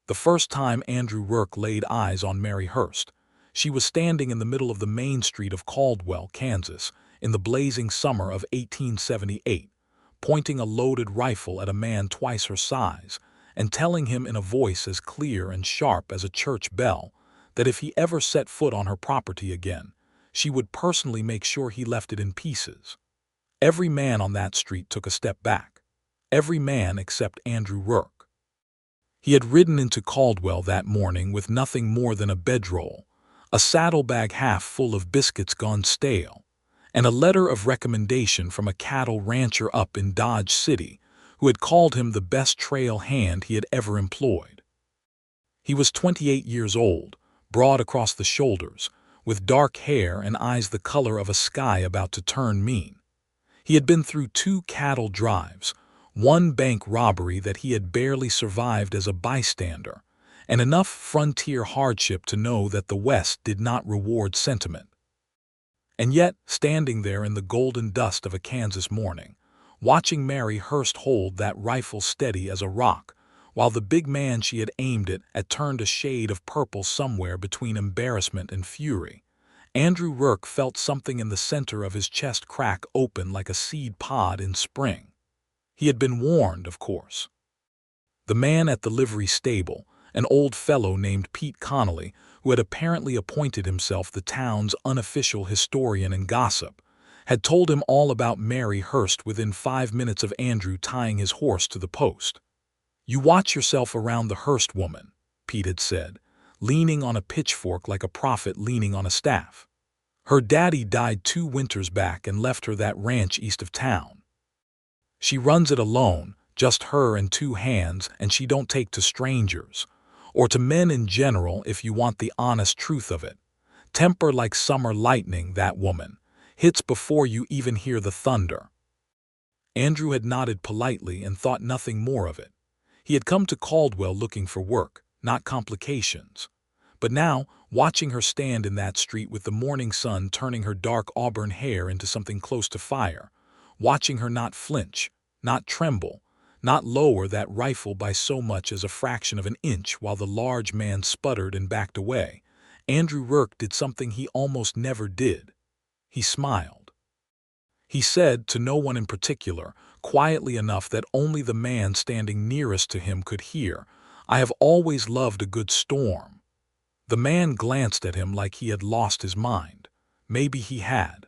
The first time Andrew Rourke laid eyes on Mary Hurst, she was standing in the middle of the main street of Caldwell, Kansas, in the blazing summer of 1878, pointing a loaded rifle at a man twice her size and telling him in a voice as clear and sharp as a church bell that if he ever set foot on her property again, she would personally make sure he left it in pieces. Every man on that street took a step back. Every man except Andrew Rourke. He had ridden into Caldwell that morning with nothing more than a bedroll, a saddlebag half full of biscuits gone stale, and a letter of recommendation from a cattle rancher up in Dodge City who had called him the best trail hand he had ever employed. He was 28 years old, broad across the shoulders, with dark hair and eyes the color of a sky about to turn mean. He had been through 2 cattle drives, 1 bank robbery that he had barely survived as a bystander, and enough frontier hardship to know that the West did not reward sentiment. And yet, standing there in the golden dust of a Kansas morning, watching Mary Hurst hold that rifle steady as a rock, while the big man she had aimed it at turned a shade of purple somewhere between embarrassment and fury, Andrew Rourke felt something in the center of his chest crack open like a seed pod in spring. He had been warned, of course. The man at the livery stable, an old fellow named Pete Connolly, who had apparently appointed himself the town's unofficial historian and gossip, had told him all about Mary Hurst within 5 minutes of Andrew tying his horse to the post. "You watch yourself around the Hurst woman," Pete had said, leaning on a pitchfork like a prophet leaning on a staff. "Her daddy died 2 winters back and left her that ranch east of town. She runs it alone, just her and 2 hands, and she don't take to strangers, or to men in general if you want the honest truth of it. Temper like summer lightning, that woman. Hits before you even hear the thunder." Andrew had nodded politely and thought nothing more of it. He had come to Caldwell looking for work, not complications. But now, watching her stand in that street with the morning sun turning her dark auburn hair into something close to fire, watching her not flinch, not tremble, not lower that rifle by so much as a fraction of an inch while the large man sputtered and backed away, Andrew Rourke did something he almost never did. He smiled. He said, to no one in particular, quietly enough that only the man standing nearest to him could hear, "I have always loved a good storm." The man glanced at him like he had lost his mind. Maybe he had.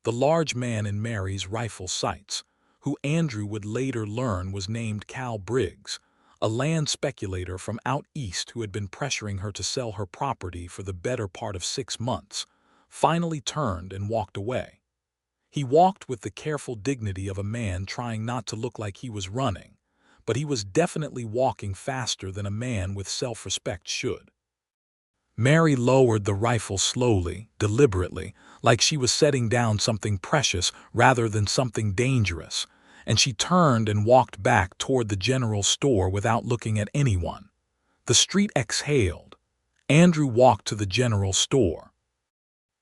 The large man in Mary's rifle sights, who Andrew would later learn was named Cal Briggs, a land speculator from out east who had been pressuring her to sell her property for the better part of 6 months, finally turned and walked away. He walked with the careful dignity of a man trying not to look like he was running, but he was definitely walking faster than a man with self-respect should. Mary lowered the rifle slowly, deliberately, like she was setting down something precious rather than something dangerous, and she turned and walked back toward the general store without looking at anyone. The street exhaled. Andrew walked to the general store.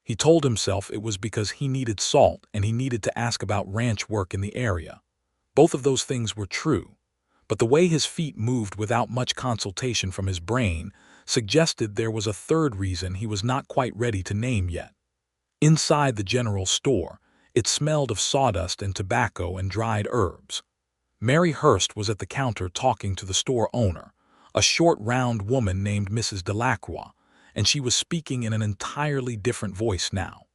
He told himself it was because he needed salt and he needed to ask about ranch work in the area. Both of those things were true, but the way his feet moved without much consultation from his brain suggested there was a third reason he was not quite ready to name yet. Inside the general store, it smelled of sawdust and tobacco and dried herbs. Mary Hurst was at the counter talking to the store owner, a short, round woman named Mrs. Delacroix, and she was speaking in an entirely different voice now.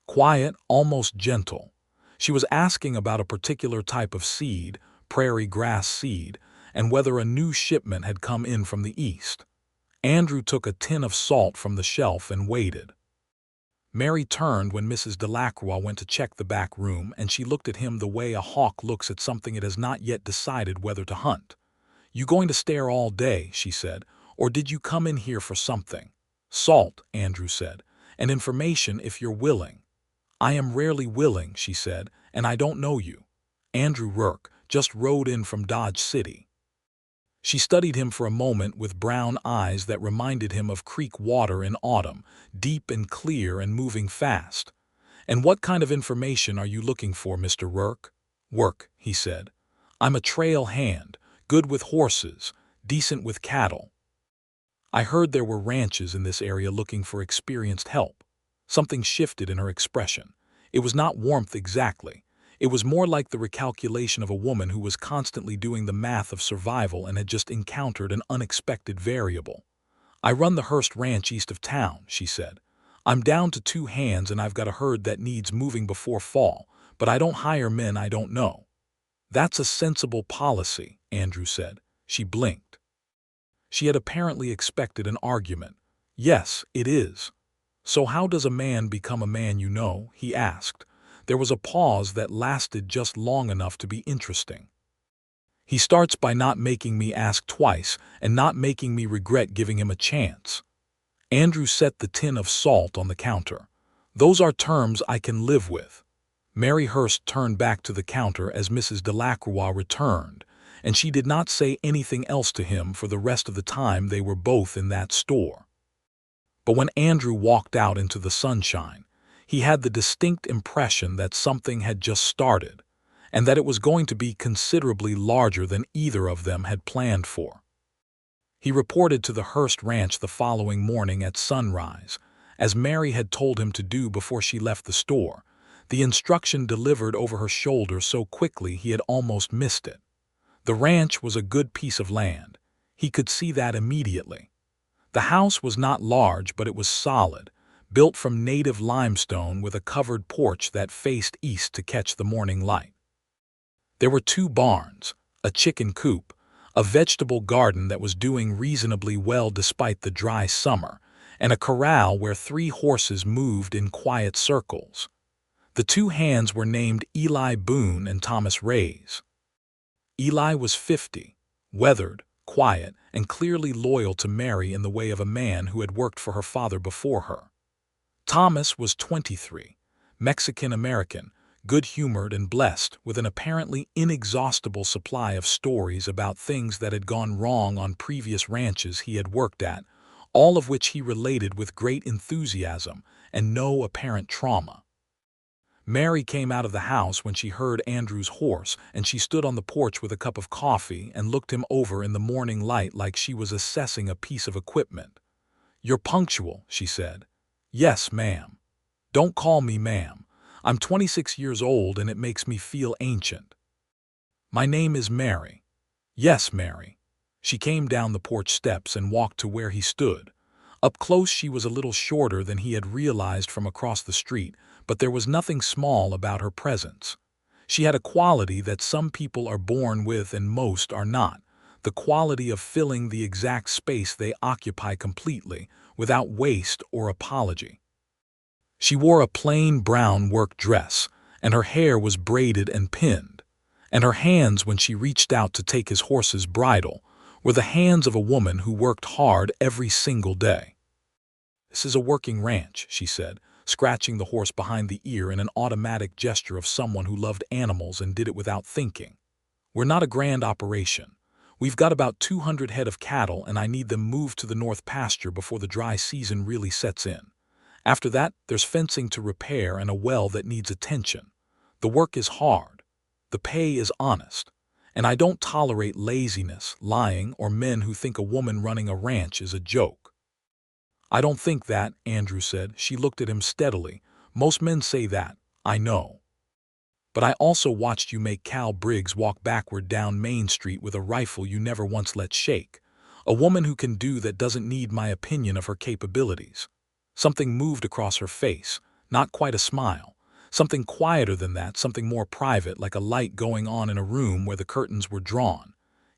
Quiet, almost gentle. She was asking about a particular type of seed, prairie grass seed, and whether a new shipment had come in from the east. Andrew took a tin of salt from the shelf and waited. Mary turned when Mrs. Delacroix went to check the back room, and she looked at him the way a hawk looks at something it has not yet decided whether to hunt. "You going to stare all day?" she said, "or did you come in here for something?" "Salt," Andrew said, "and information if you're willing." "I am rarely willing," she said, "and I don't know you." "Andrew Rourke, just rode in from Dodge City." She studied him for a moment with brown eyes that reminded him of creek water in autumn, deep and clear and moving fast. "And what kind of information are you looking for, Mr. Rourke?" "Work," he said. "I'm a trail hand, good with horses, decent with cattle. I heard there were ranches in this area looking for experienced help. Something shifted in her expression. It was not warmth exactly. It was more like the recalculation of a woman who was constantly doing the math of survival and had just encountered an unexpected variable. I run the Hurst Ranch east of town, she said. I'm down to 2 hands and I've got a herd that needs moving before fall, but I don't hire men I don't know. That's a sensible policy, Andrew said. She blinked. She had apparently expected an argument. Yes, it is. So how does a man become a man you know? He asked. There was a pause that lasted just long enough to be interesting. He starts by not making me ask twice and not making me regret giving him a chance. Andrew set the tin of salt on the counter. Those are terms I can live with. Mary Hurst turned back to the counter as Mrs. Delacroix returned, and she did not say anything else to him for the rest of the time they were both in that store. But when Andrew walked out into the sunshine, he had the distinct impression that something had just started, and that it was going to be considerably larger than either of them had planned for. He reported to the Hurst Ranch the following morning at sunrise, as Mary had told him to do before she left the store, the instruction delivered over her shoulder so quickly he had almost missed it. The ranch was a good piece of land. He could see that immediately. The house was not large, but it was solid, built from native limestone with a covered porch that faced east to catch the morning light. There were 2 barns, a chicken coop, a vegetable garden that was doing reasonably well despite the dry summer, and a corral where 3 horses moved in quiet circles. The 2 hands were named Eli Boone and Thomas Rays. Eli was 50, weathered, quiet, and clearly loyal to Mary in the way of a man who had worked for her father before her. Thomas was 23, Mexican-American, good-humored and blessed with an apparently inexhaustible supply of stories about things that had gone wrong on previous ranches he had worked at, all of which he related with great enthusiasm and no apparent trauma. Mary came out of the house when she heard Andrew's horse, and she stood on the porch with a cup of coffee and looked him over in the morning light like she was assessing a piece of equipment. "You're punctual," she said. "Yes, ma'am." "Don't call me ma'am. I'm 26 years old and it makes me feel ancient." "My name is Mary." "Yes, Mary." She came down the porch steps and walked to where he stood. Up close she was a little shorter than he had realized from across the street, but there was nothing small about her presence. She had a quality that some people are born with and most are not, the quality of filling the exact space they occupy completely, without waste or apology. She wore a plain brown work dress, and her hair was braided and pinned, and her hands when she reached out to take his horse's bridle were the hands of a woman who worked hard every single day. "This is a working ranch," she said, scratching the horse behind the ear in an automatic gesture of someone who loved animals and did it without thinking. "We're not a grand operation. We've got about 200 head of cattle and I need them moved to the north pasture before the dry season really sets in. After that, there's fencing to repair and a well that needs attention. The work is hard. The pay is honest. And I don't tolerate laziness, lying, or men who think a woman running a ranch is a joke." "I don't think that," Andrew said. She looked at him steadily. "Most men say that, I know. But I also watched you make Cal Briggs walk backward down Main Street with a rifle you never once let shake. A woman who can do that doesn't need my opinion of her capabilities." Something moved across her face, not quite a smile. Something quieter than that, something more private, like a light going on in a room where the curtains were drawn.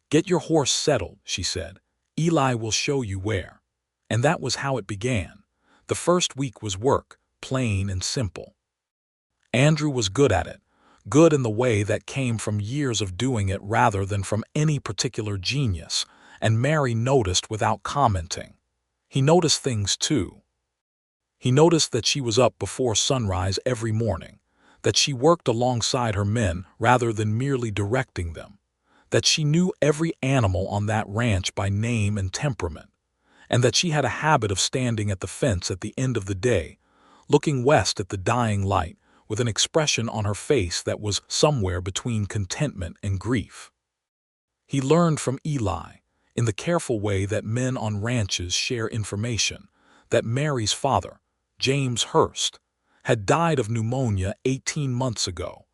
"Get your horse settled," she said. "Eli will show you where." And that was how it began. The first week was work, plain and simple. Andrew was good at it, good in the way that came from years of doing it rather than from any particular genius, and Mary noticed without commenting. He noticed things too. He noticed that she was up before sunrise every morning, that she worked alongside her men rather than merely directing them, that she knew every animal on that ranch by name and temperament, and that she had a habit of standing at the fence at the end of the day, looking west at the dying light with an expression on her face that was somewhere between contentment and grief. He learned from Eli. in the careful way that men on ranches share information, that Mary's father, James Hurst, had died of pneumonia 18 months ago,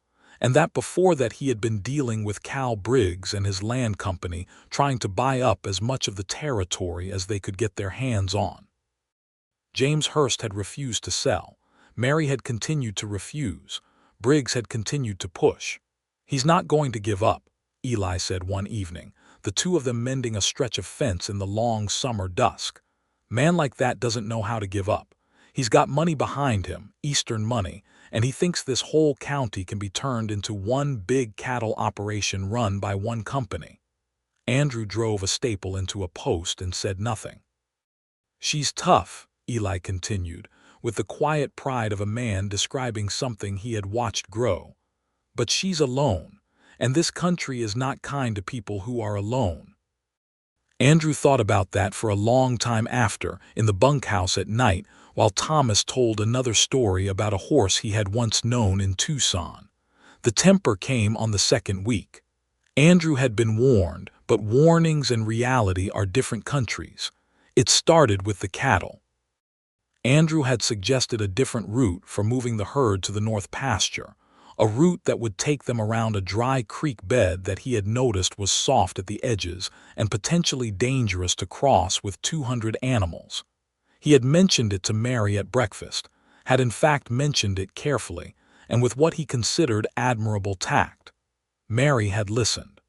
and that before that he had been dealing with Cal Briggs and his land company trying to buy up as much of the territory as they could get their hands on. James Hurst had refused to sell. Mary had continued to refuse. Briggs had continued to push. "He's not going to give up," Eli said one evening, the two of them mending a stretch of fence in the long summer dusk. "Man like that doesn't know how to give up. He's got money behind him, Eastern money, and he thinks this whole county can be turned into one big cattle operation run by one company." Andrew drove a staple into a post and said nothing. "She's tough," Eli continued, with the quiet pride of a man describing something he had watched grow. "But she's alone, and this country is not kind to people who are alone." Andrew thought about that for a long time after, in the bunkhouse at night, while Thomas told another story about a horse he had once known in Tucson. The temper came on the second week. Andrew had been warned, but warnings and reality are different countries. It started with the cattle. Andrew had suggested a different route for moving the herd to the north pasture, a route that would take them around a dry creek bed that he had noticed was soft at the edges and potentially dangerous to cross with 200 animals. He had mentioned it to Mary at breakfast, had in fact mentioned it carefully, and with what he considered admirable tact. Mary had listened.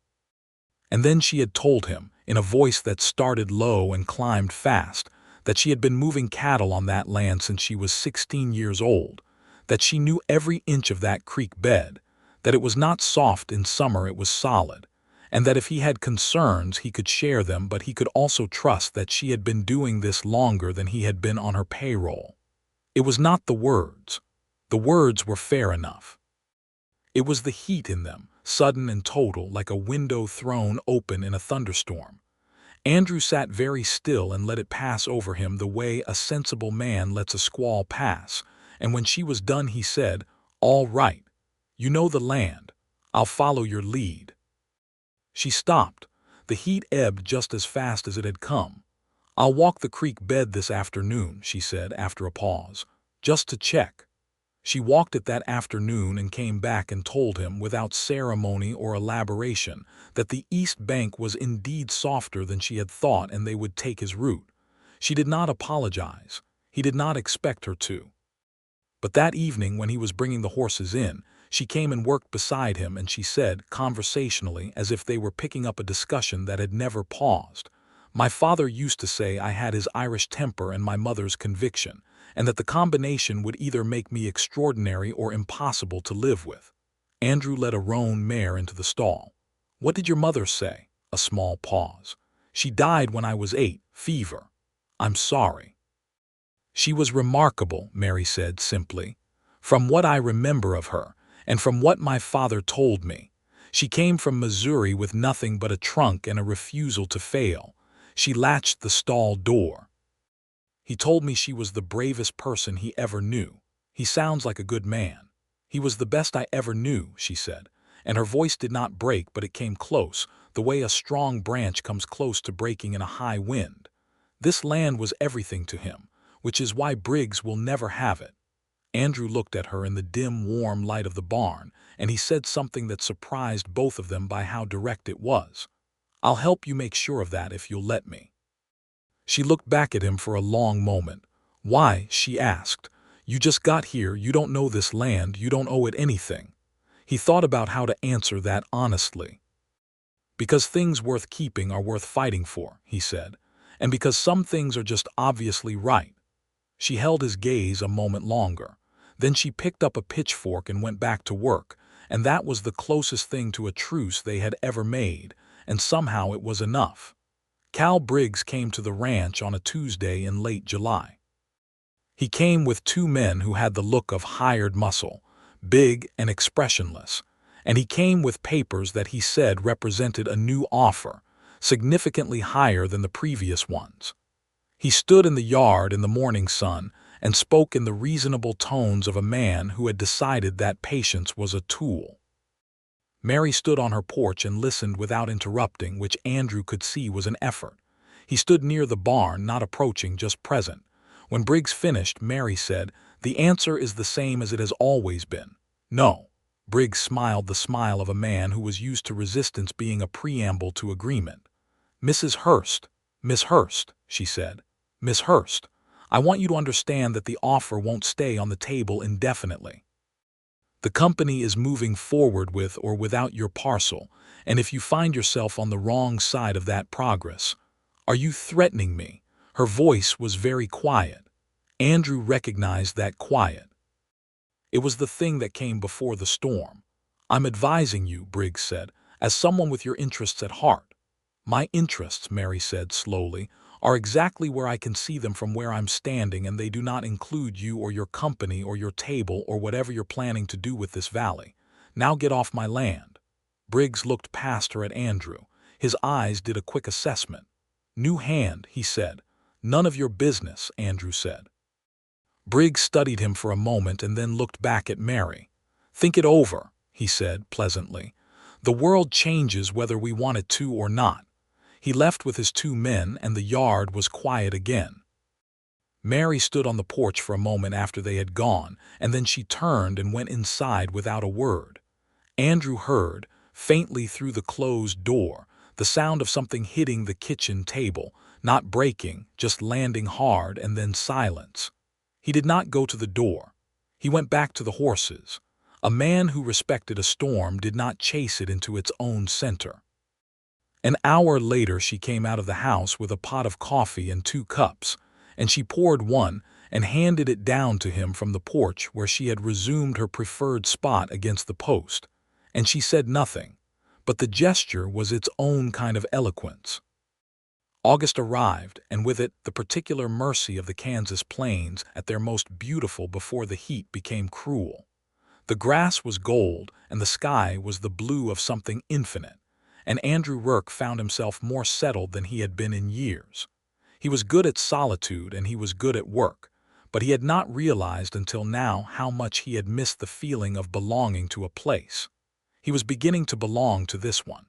And then she had told him, in a voice that started low and climbed fast, that she had been moving cattle on that land since she was 16 years old, that she knew every inch of that creek bed, that it was not soft in summer, it was solid, and that if he had concerns he could share them, but he could also trust that she had been doing this longer than he had been on her payroll. It was not the words. The words were fair enough. It was the heat in them, sudden and total, like a window thrown open in a thunderstorm. Andrew sat very still and let it pass over him the way a sensible man lets a squall pass, and when she was done he said, "All right. You know the land. I'll follow your lead." She stopped. The heat ebbed just as fast as it had come. "I'll walk the creek bed this afternoon," she said after a pause, "just to check." She walked it that afternoon and came back and told him, without ceremony or elaboration, that the east bank was indeed softer than she had thought and they would take his route. She did not apologize. He did not expect her to. But that evening, when he was bringing the horses in, she came and worked beside him, and she said, conversationally, as if they were picking up a discussion that had never paused, "My father used to say I had his Irish temper and my mother's conviction, and that the combination would either make me extraordinary or impossible to live with." Andrew led a roan mare into the stall. "What did your mother say?" A small pause. "She died when I was 8, fever." "I'm sorry." "She was remarkable," Mary said simply. "From what I remember of her, and from what my father told me. She came from Missouri with nothing but a trunk and a refusal to fail. She latched the stall door. He told me she was the bravest person he ever knew. He sounds like a good man. He was the best I ever knew," she said, and her voice did not break, but it came close, the way a strong branch comes close to breaking in a high wind. "This land was everything to him, which is why Briggs will never have it." Andrew looked at her in the dim, warm light of the barn, and he said something that surprised both of them by how direct it was. "I'll help you make sure of that if you'll let me." She looked back at him for a long moment. "Why?" she asked. "You just got here, you don't know this land, you don't owe it anything." He thought about how to answer that honestly. "Because things worth keeping are worth fighting for," he said, "and because some things are just obviously right." She held his gaze a moment longer. Then she picked up a pitchfork and went back to work, and that was the closest thing to a truce they had ever made, and somehow it was enough. Cal Briggs came to the ranch on a Tuesday in late July. He came with 2 men who had the look of hired muscle, big and expressionless, and he came with papers that he said represented a new offer, significantly higher than the previous ones. He stood in the yard in the morning sun and spoke in the reasonable tones of a man who had decided that patience was a tool. Mary stood on her porch and listened without interrupting, which Andrew could see was an effort. He stood near the barn, not approaching, just present. When Briggs finished, Mary said, "The answer is the same as it has always been. No." Briggs smiled the smile of a man who was used to resistance being a preamble to agreement. "Mrs. Hurst, Miss Hurst," she said. "Miss Hurst, I want you to understand that the offer won't stay on the table indefinitely. The company is moving forward with or without your parcel, and if you find yourself on the wrong side of that progress, are you threatening me?" Her voice was very quiet. Andrew recognized that quiet. It was the thing that came before the storm. "I'm advising you," Briggs said, "as someone with your interests at heart." "My interests," Mary said slowly, "are exactly where I can see them from where I'm standing, and they do not include you or your company or your table or whatever you're planning to do with this valley. Now get off my land." Briggs looked past her at Andrew. His eyes did a quick assessment. "New hand," he said. "None of your business," Andrew said. Briggs studied him for a moment and then looked back at Mary. "Think it over," he said pleasantly. "The world changes whether we want it to or not." He left with his 2 men, and the yard was quiet again. Mary stood on the porch for a moment after they had gone, and then she turned and went inside without a word. Andrew heard, faintly through the closed door, the sound of something hitting the kitchen table, not breaking, just landing hard, and then silence. He did not go to the door. He went back to the horses. A man who respected a storm did not chase it into its own center. An hour later she came out of the house with a pot of coffee and 2 cups, and she poured one and handed it down to him from the porch where she had resumed her preferred spot against the post, and she said nothing, but the gesture was its own kind of eloquence. August arrived, and with it the particular mercy of the Kansas plains at their most beautiful before the heat became cruel. The grass was gold, and the sky was the blue of something infinite, and Andrew Rourke found himself more settled than he had been in years. He was good at solitude and he was good at work, but he had not realized until now how much he had missed the feeling of belonging to a place. He was beginning to belong to this one.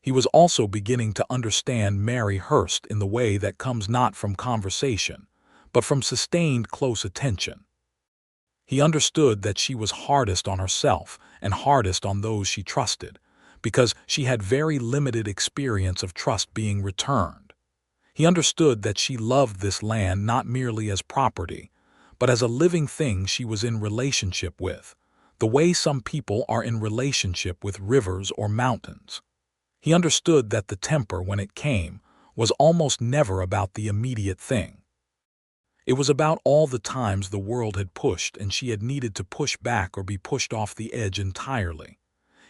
He was also beginning to understand Mary Hurst in the way that comes not from conversation, but from sustained close attention. He understood that she was hardest on herself and hardest on those she trusted, because she had very limited experience of trust being returned. He understood that she loved this land not merely as property, but as a living thing she was in relationship with, the way some people are in relationship with rivers or mountains. He understood that the temper, when it came, was almost never about the immediate thing. It was about all the times the world had pushed and she had needed to push back or be pushed off the edge entirely.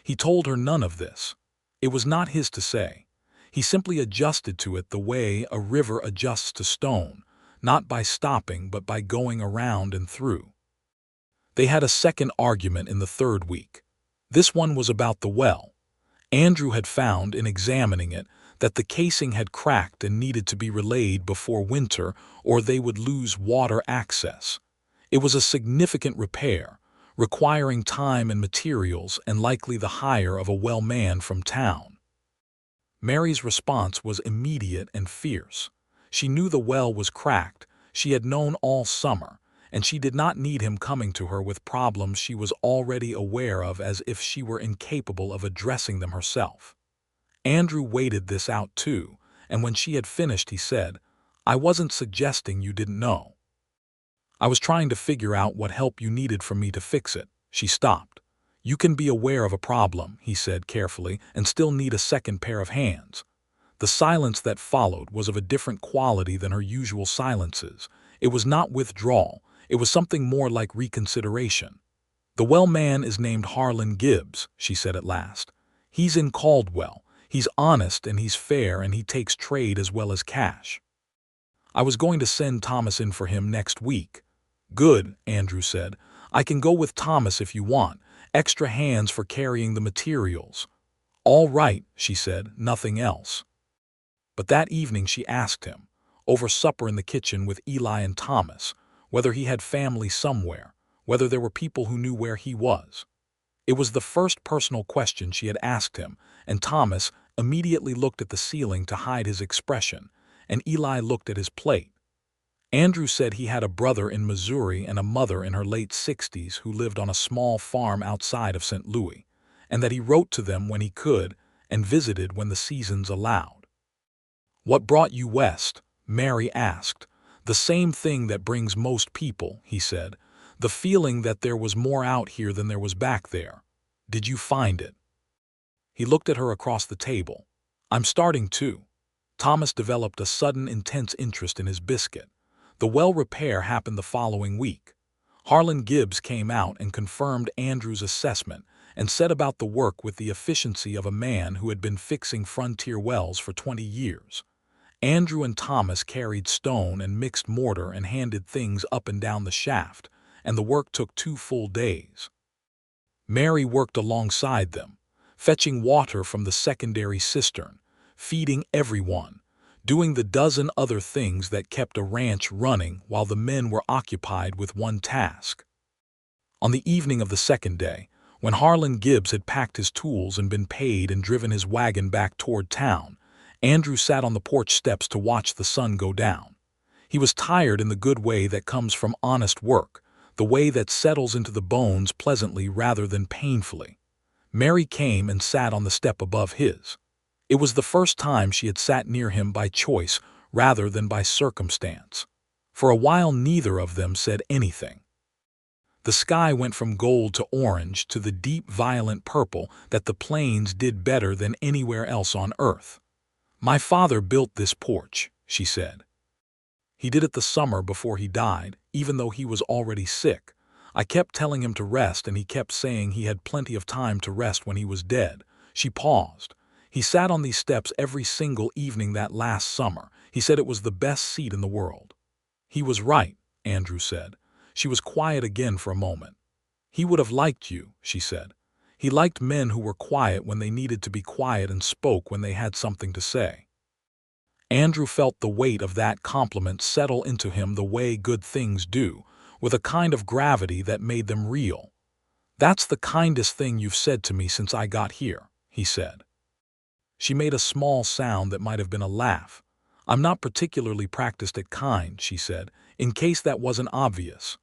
He told her none of this. It was not his to say. He simply adjusted to it the way a river adjusts to stone, not by stopping but by going around and through. They had a second argument in the 3rd week. This one was about the well. Andrew had found, in examining it, that the casing had cracked and needed to be relayed before winter or they would lose water access. It was a significant repair, requiring time and materials and likely the hire of a well man from town. Mary's response was immediate and fierce. She knew the well was cracked, she had known all summer, and she did not need him coming to her with problems she was already aware of as if she were incapable of addressing them herself. Andrew waited this out too, and when she had finished he said, "I wasn't suggesting you didn't know. I was trying to figure out what help you needed from me to fix it." She stopped. "You can be aware of a problem," he said carefully, "and still need a second pair of hands." The silence that followed was of a different quality than her usual silences. It was not withdrawal, it was something more like reconsideration. "The well man is named Harlan Gibbs," she said at last. "He's in Caldwell. He's honest and he's fair and he takes trade as well as cash. I was going to send Thomas in for him next week." "Good," Andrew said. "I can go with Thomas if you want. Extra hands for carrying the materials." "All right," she said, nothing else. But that evening she asked him, over supper in the kitchen with Eli and Thomas, whether he had family somewhere, whether there were people who knew where he was. It was the first personal question she had asked him, and Thomas immediately looked at the ceiling to hide his expression, and Eli looked at his plate. Andrew said he had a brother in Missouri and a mother in her late 60s who lived on a small farm outside of St. Louis, and that he wrote to them when he could and visited when the seasons allowed. "What brought you west?" Mary asked. "The same thing that brings most people," he said. "The feeling that there was more out here than there was back there. Did you find it?" He looked at her across the table. "I'm starting to." Thomas developed a sudden intense interest in his biscuit. The well repair happened the following week. Harlan Gibbs came out and confirmed Andrew's assessment and set about the work with the efficiency of a man who had been fixing frontier wells for 20 years. Andrew and Thomas carried stone and mixed mortar and handed things up and down the shaft, and the work took 2 full days. Mary worked alongside them, fetching water from the secondary cistern, feeding everyone, doing the dozen other things that kept a ranch running while the men were occupied with one task. On the evening of the second day, when Harlan Gibbs had packed his tools and been paid and driven his wagon back toward town, Andrew sat on the porch steps to watch the sun go down. He was tired in the good way that comes from honest work, the way that settles into the bones pleasantly rather than painfully. Mary came and sat on the step above his. It was the first time she had sat near him by choice rather than by circumstance. For a while neither of them said anything. The sky went from gold to orange to the deep violent purple that the plains did better than anywhere else on earth. "My father built this porch," she said. "He did it the summer before he died, even though he was already sick. I kept telling him to rest, and he kept saying he had plenty of time to rest when he was dead." She paused. "He sat on these steps every single evening that last summer. He said it was the best seat in the world." "He was right," Andrew said. She was quiet again for a moment. "He would have liked you," she said. "He liked men who were quiet when they needed to be quiet and spoke when they had something to say." Andrew felt the weight of that compliment settle into him the way good things do, with a kind of gravity that made them real. "That's the kindest thing you've said to me since I got here," he said. She made a small sound that might have been a laugh. "I'm not particularly practiced at kind," she said, "in case that wasn't obvious."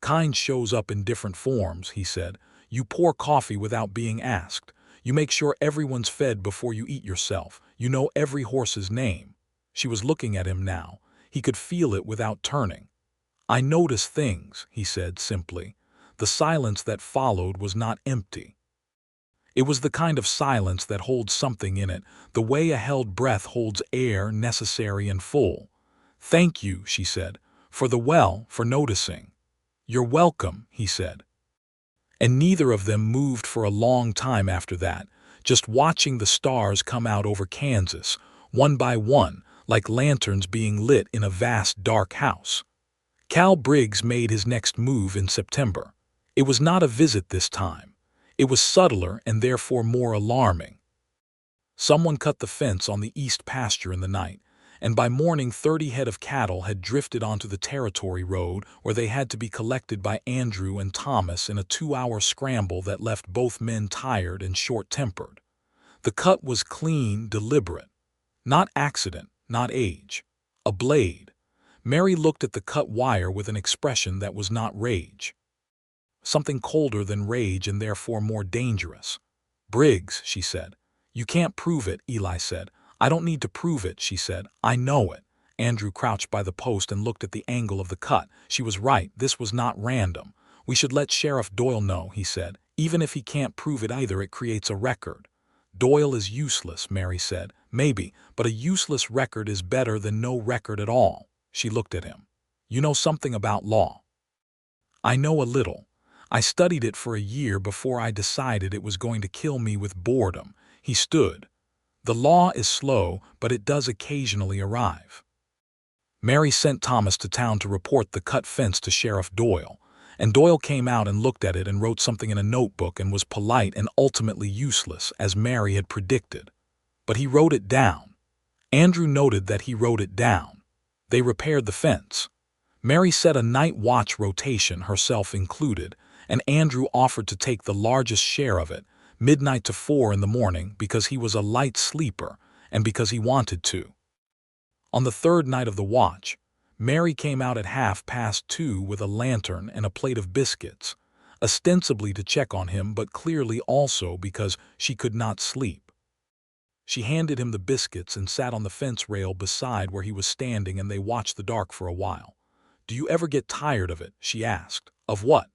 "Kind shows up in different forms," he said. "You pour coffee without being asked. You make sure everyone's fed before you eat yourself. You know every horse's name." She was looking at him now. He could feel it without turning. "I notice things," he said simply. The silence that followed was not empty. It was the kind of silence that holds something in it, the way a held breath holds air necessary and full. "Thank you," she said, "for noticing." "You're welcome," he said. And neither of them moved for a long time after that, just watching the stars come out over Kansas, one by one, like lanterns being lit in a vast dark house. Cal Briggs made his next move in September. It was not a visit this time. It was subtler and therefore more alarming. Someone cut the fence on the east pasture in the night, and by morning 30 head of cattle had drifted onto the territory road where they had to be collected by Andrew and Thomas in a 2-hour scramble that left both men tired and short-tempered. The cut was clean, deliberate. Not accident, not age. A blade. Mary looked at the cut wire with an expression that was not rage. Something colder than rage and therefore more dangerous. "Briggs," she said. "You can't prove it," Eli said. "I don't need to prove it," she said. "I know it." Andrew crouched by the post and looked at the angle of the cut. She was right. This was not random. "We should let Sheriff Doyle know," he said. "Even if he can't prove it either, it creates a record." "Doyle is useless," Mary said. "Maybe, but a useless record is better than no record at all." She looked at him. "You know something about law." "I know a little. I studied it for a year before I decided it was going to kill me with boredom." He stood. "The law is slow, but it does occasionally arrive." Mary sent Thomas to town to report the cut fence to Sheriff Doyle, and Doyle came out and looked at it and wrote something in a notebook and was polite and ultimately useless, as Mary had predicted. But he wrote it down. Andrew noted that he wrote it down. They repaired the fence. Mary set a night watch rotation, herself included, and Andrew offered to take the largest share of it, midnight to 4 in the morning, because he was a light sleeper and because he wanted to. On the third night of the watch, Mary came out at 2:30 with a lantern and a plate of biscuits, ostensibly to check on him but clearly also because she could not sleep. She handed him the biscuits and sat on the fence rail beside where he was standing, and they watched the dark for a while. "Do you ever get tired of it?" she asked. "Of what?"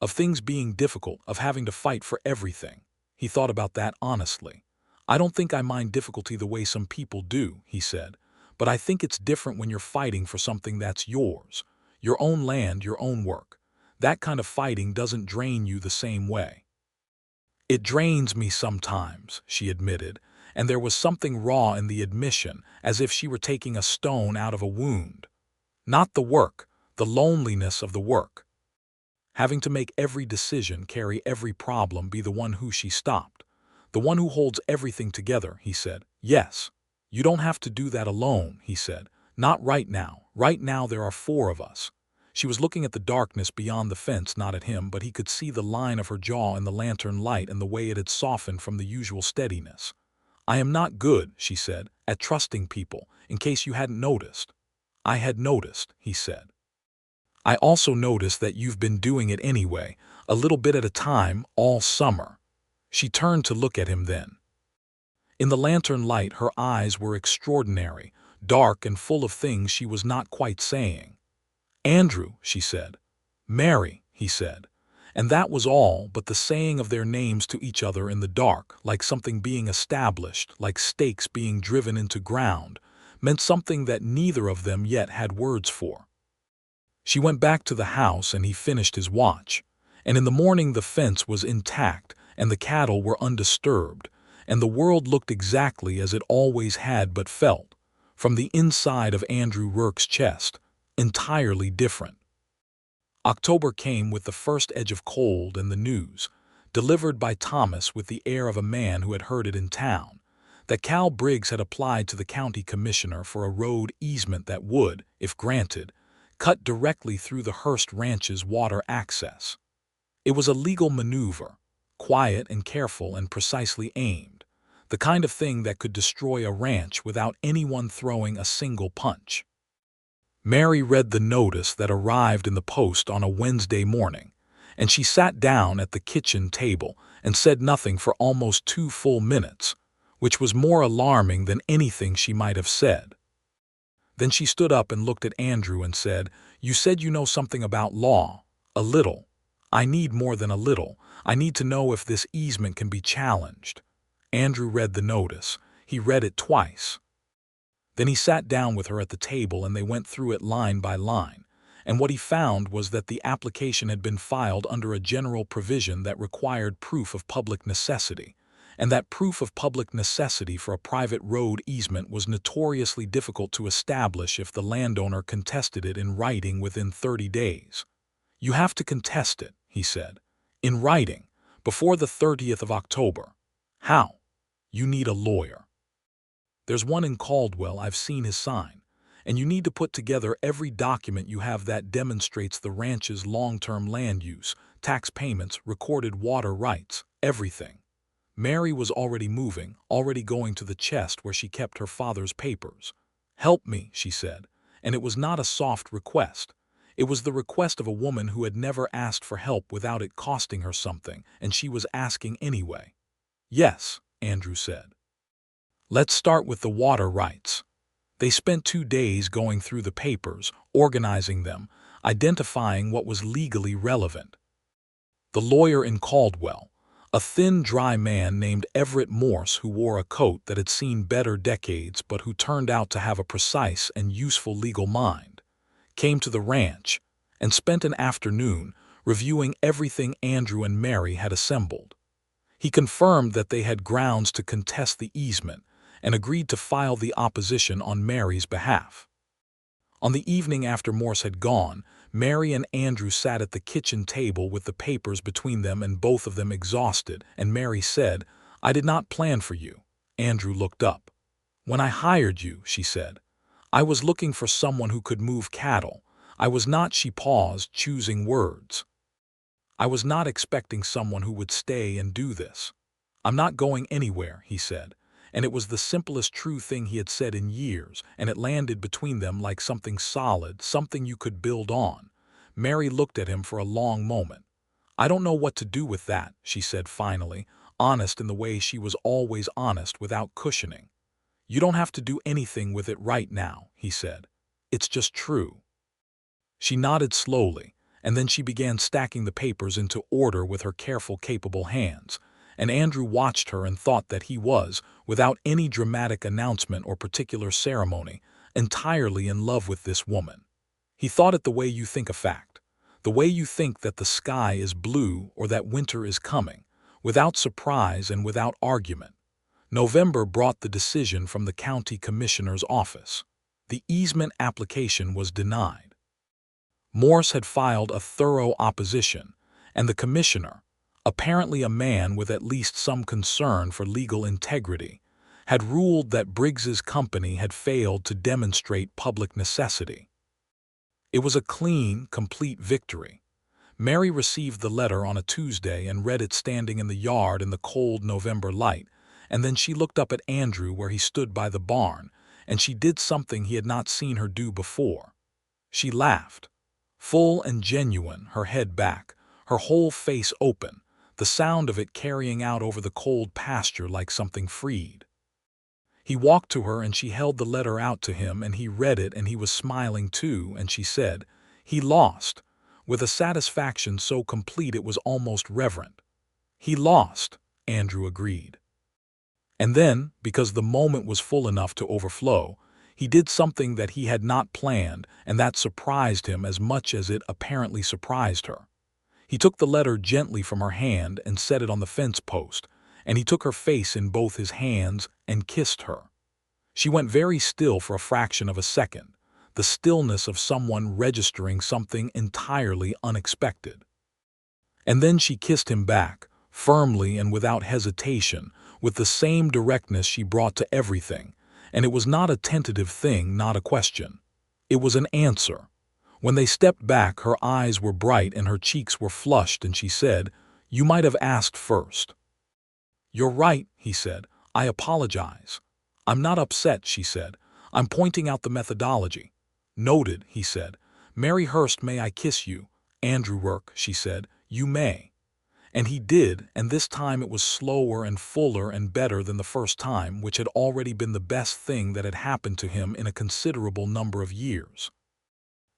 "Of things being difficult, of having to fight for everything." He thought about that honestly. "I don't think I mind difficulty the way some people do," he said, "but I think it's different when you're fighting for something that's yours. Your own land, your own work. That kind of fighting doesn't drain you the same way." "It drains me sometimes," she admitted, and there was something raw in the admission, as if she were taking a stone out of a wound. Not the work, the loneliness of the work. Having to make every decision, carry every problem, be the one who she stopped. "The one who holds everything together," he said. "Yes. You don't have to do that alone," he said. "Not right now. Right now there are 4 of us." She was looking at the darkness beyond the fence, not at him, but he could see the line of her jaw in the lantern light and the way it had softened from the usual steadiness. "I am not good," she said, "at trusting people, in case you hadn't noticed." "I had noticed," he said. "I also noticed that you've been doing it anyway, a little bit at a time, all summer." She turned to look at him then. In the lantern light her eyes were extraordinary, dark and full of things she was not quite saying. "Andrew," she said. "Mary," he said. And that was all, but the saying of their names to each other in the dark, like something being established, like stakes being driven into ground, meant something that neither of them yet had words for. She went back to the house and he finished his watch. And in the morning the fence was intact and the cattle were undisturbed, and the world looked exactly as it always had but felt, from the inside of Andrew Rourke's chest, entirely different. October came with the first edge of cold, and the news, delivered by Thomas with the air of a man who had heard it in town, that Cal Briggs had applied to the county commissioner for a road easement that would, if granted, cut directly through the Hurst ranch's water access. It was a legal maneuver, quiet and careful and precisely aimed, the kind of thing that could destroy a ranch without anyone throwing a single punch. Mary read the notice that arrived in the post on a Wednesday morning, and she sat down at the kitchen table and said nothing for almost 2 full minutes, which was more alarming than anything she might have said. Then she stood up and looked at Andrew and said, "You said you know something about law." "A little." "I need more than a little. I need to know if this easement can be challenged." Andrew read the notice. He read it twice. Then he sat down with her at the table and they went through it line by line, and what he found was that the application had been filed under a general provision that required proof of public necessity, and that proof of public necessity for a private road easement was notoriously difficult to establish if the landowner contested it in writing within 30 days. "You have to contest it," he said, "in writing, before the 30th of October. How? You need a lawyer. There's one in Caldwell, I've seen his sign, and you need to put together every document you have that demonstrates the ranch's long-term land use, tax payments, recorded water rights, everything." Mary was already moving, already going to the chest where she kept her father's papers. "Help me," she said, and it was not a soft request. It was the request of a woman who had never asked for help without it costing her something, and she was asking anyway. "Yes," Andrew said. "Let's start with the water rights." They spent 2 days going through the papers, organizing them, identifying what was legally relevant. The lawyer in Caldwell, a thin, dry man named Everett Morse who wore a coat that had seen better decades but who turned out to have a precise and useful legal mind, came to the ranch and spent an afternoon reviewing everything Andrew and Mary had assembled. He confirmed that they had grounds to contest the easement and agreed to file the opposition on Mary's behalf. On the evening after Morse had gone, Mary and Andrew sat at the kitchen table with the papers between them and both of them exhausted, and Mary said, "I did not plan for you." Andrew looked up. "When I hired you," she said, "I was looking for someone who could move cattle. I was not," she paused, choosing words. I was not expecting someone who would stay and do this. I'm not going anywhere, he said, and it was the simplest true thing he had said in years, and it landed between them like something solid, something you could build on. Mary looked at him for a long moment. I don't know what to do with that, she said finally, honest in the way she was always honest without cushioning. You don't have to do anything with it right now, he said. It's just true. She nodded slowly, and then she began stacking the papers into order with her careful, capable hands, and Andrew watched her and thought that he was, without any dramatic announcement or particular ceremony, entirely in love with this woman. He thought it the way you think a fact, the way you think that the sky is blue or that winter is coming, without surprise and without argument. November brought the decision from the county commissioner's office. The easement application was denied. Morse had filed a thorough opposition, and the commissioner, apparently a man with at least some concern for legal integrity, had ruled that Briggs's company had failed to demonstrate public necessity. It was a clean, complete victory. Mary received the letter on a Tuesday and read it standing in the yard in the cold November light, and then she looked up at Andrew where he stood by the barn, and she did something he had not seen her do before. She laughed. Full and genuine, her head back, her whole face open, the sound of it carrying out over the cold pasture like something freed. He walked to her and she held the letter out to him and he read it and he was smiling too, and she said, "He lost," with a satisfaction so complete it was almost reverent. "He lost," Andrew agreed. And then, because the moment was full enough to overflow, he did something that he had not planned, and that surprised him as much as it apparently surprised her. He took the letter gently from her hand and set it on the fence post, and he took her face in both his hands and kissed her. She went very still for a fraction of a second, the stillness of someone registering something entirely unexpected. And then she kissed him back, firmly and without hesitation, with the same directness she brought to everything, and it was not a tentative thing, not a question. It was an answer. When they stepped back, her eyes were bright and her cheeks were flushed, and she said, "You might have asked first." "You're right," he said. "I apologize." "I'm not upset," she said. "I'm pointing out the methodology." "Noted," he said. "Mary Hurst, may I kiss you?" "Andrew Rourke," she said. "You may." And he did, and this time it was slower and fuller and better than the first time, which had already been the best thing that had happened to him in a considerable number of years.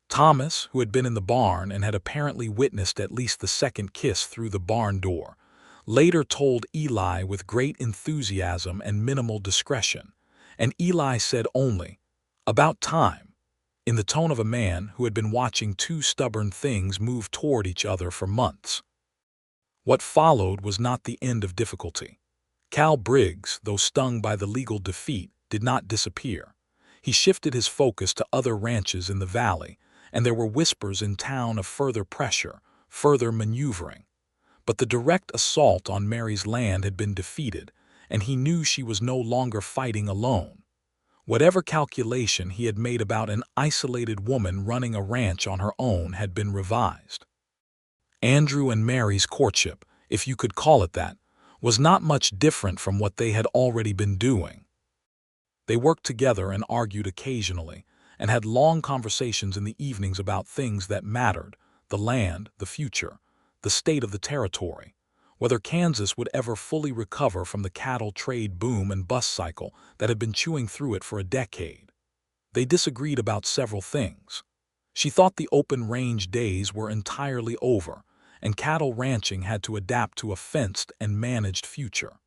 Thomas, who had been in the barn and had apparently witnessed at least the second kiss through the barn door, later told Eli with great enthusiasm and minimal discretion, and Eli said only, "About time," in the tone of a man who had been watching two stubborn things move toward each other for months. What followed was not the end of difficulty. Cal Briggs, though stung by the legal defeat, did not disappear. He shifted his focus to other ranches in the valley, and there were whispers in town of further pressure, further maneuvering. But the direct assault on Mary's land had been defeated, and he knew she was no longer fighting alone. Whatever calculation he had made about an isolated woman running a ranch on her own had been revised. Andrew and Mary's courtship, if you could call it that, was not much different from what they had already been doing. They worked together and argued occasionally, and had long conversations in the evenings about things that mattered: the land, the future, the state of the territory, whether Kansas would ever fully recover from the cattle trade boom and bust cycle that had been chewing through it for a decade. They disagreed about several things. She thought the open range days were entirely over, and cattle ranching had to adapt to a fenced and managed future.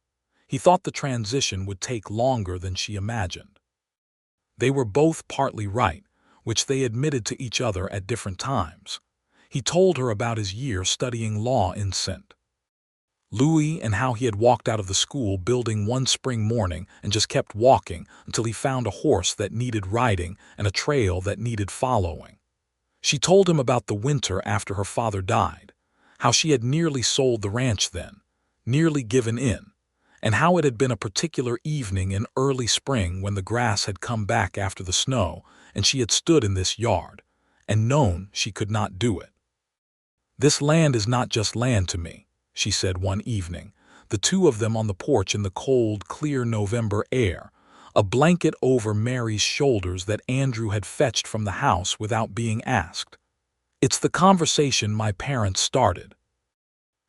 He thought the transition would take longer than she imagined. They were both partly right, which they admitted to each other at different times. He told her about his year studying law in St. Louis and how he had walked out of the school building one spring morning and just kept walking until he found a horse that needed riding and a trail that needed following. She told him about the winter after her father died, how she had nearly sold the ranch then, nearly given in, and how it had been a particular evening in early spring when the grass had come back after the snow and she had stood in this yard and known she could not do it. "This land is not just land to me," she said one evening, the two of them on the porch in the cold, clear November air, a blanket over Mary's shoulders that Andrew had fetched from the house without being asked. "It's the conversation my parents started.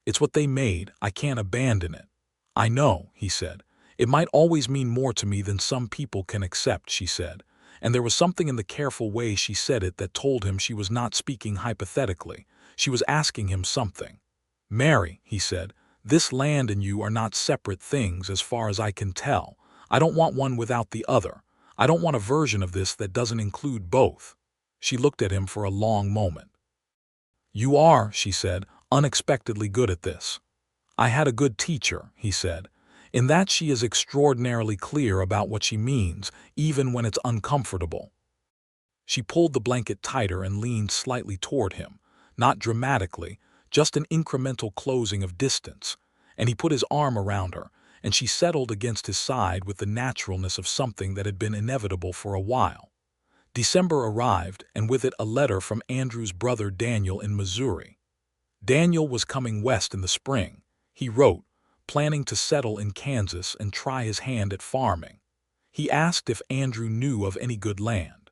It's what they made. I can't abandon it." "I know," he said. "It might always mean more to me than some people can accept," she said, and there was something in the careful way she said it that told him she was not speaking hypothetically. She was asking him something. "Mary," he said, "this land and you are not separate things as far as I can tell. I don't want one without the other. I don't want a version of this that doesn't include both." She looked at him for a long moment. "You are," she said, "unexpectedly good at this." "I had a good teacher," he said. "In that she is extraordinarily clear about what she means, even when it's uncomfortable." She pulled the blanket tighter and leaned slightly toward him, not dramatically, just an incremental closing of distance, and he put his arm around her, and she settled against his side with the naturalness of something that had been inevitable for a while. December arrived, and with it a letter from Andrew's brother Daniel in Missouri. Daniel was coming west in the spring, he wrote, planning to settle in Kansas and try his hand at farming. He asked if Andrew knew of any good land.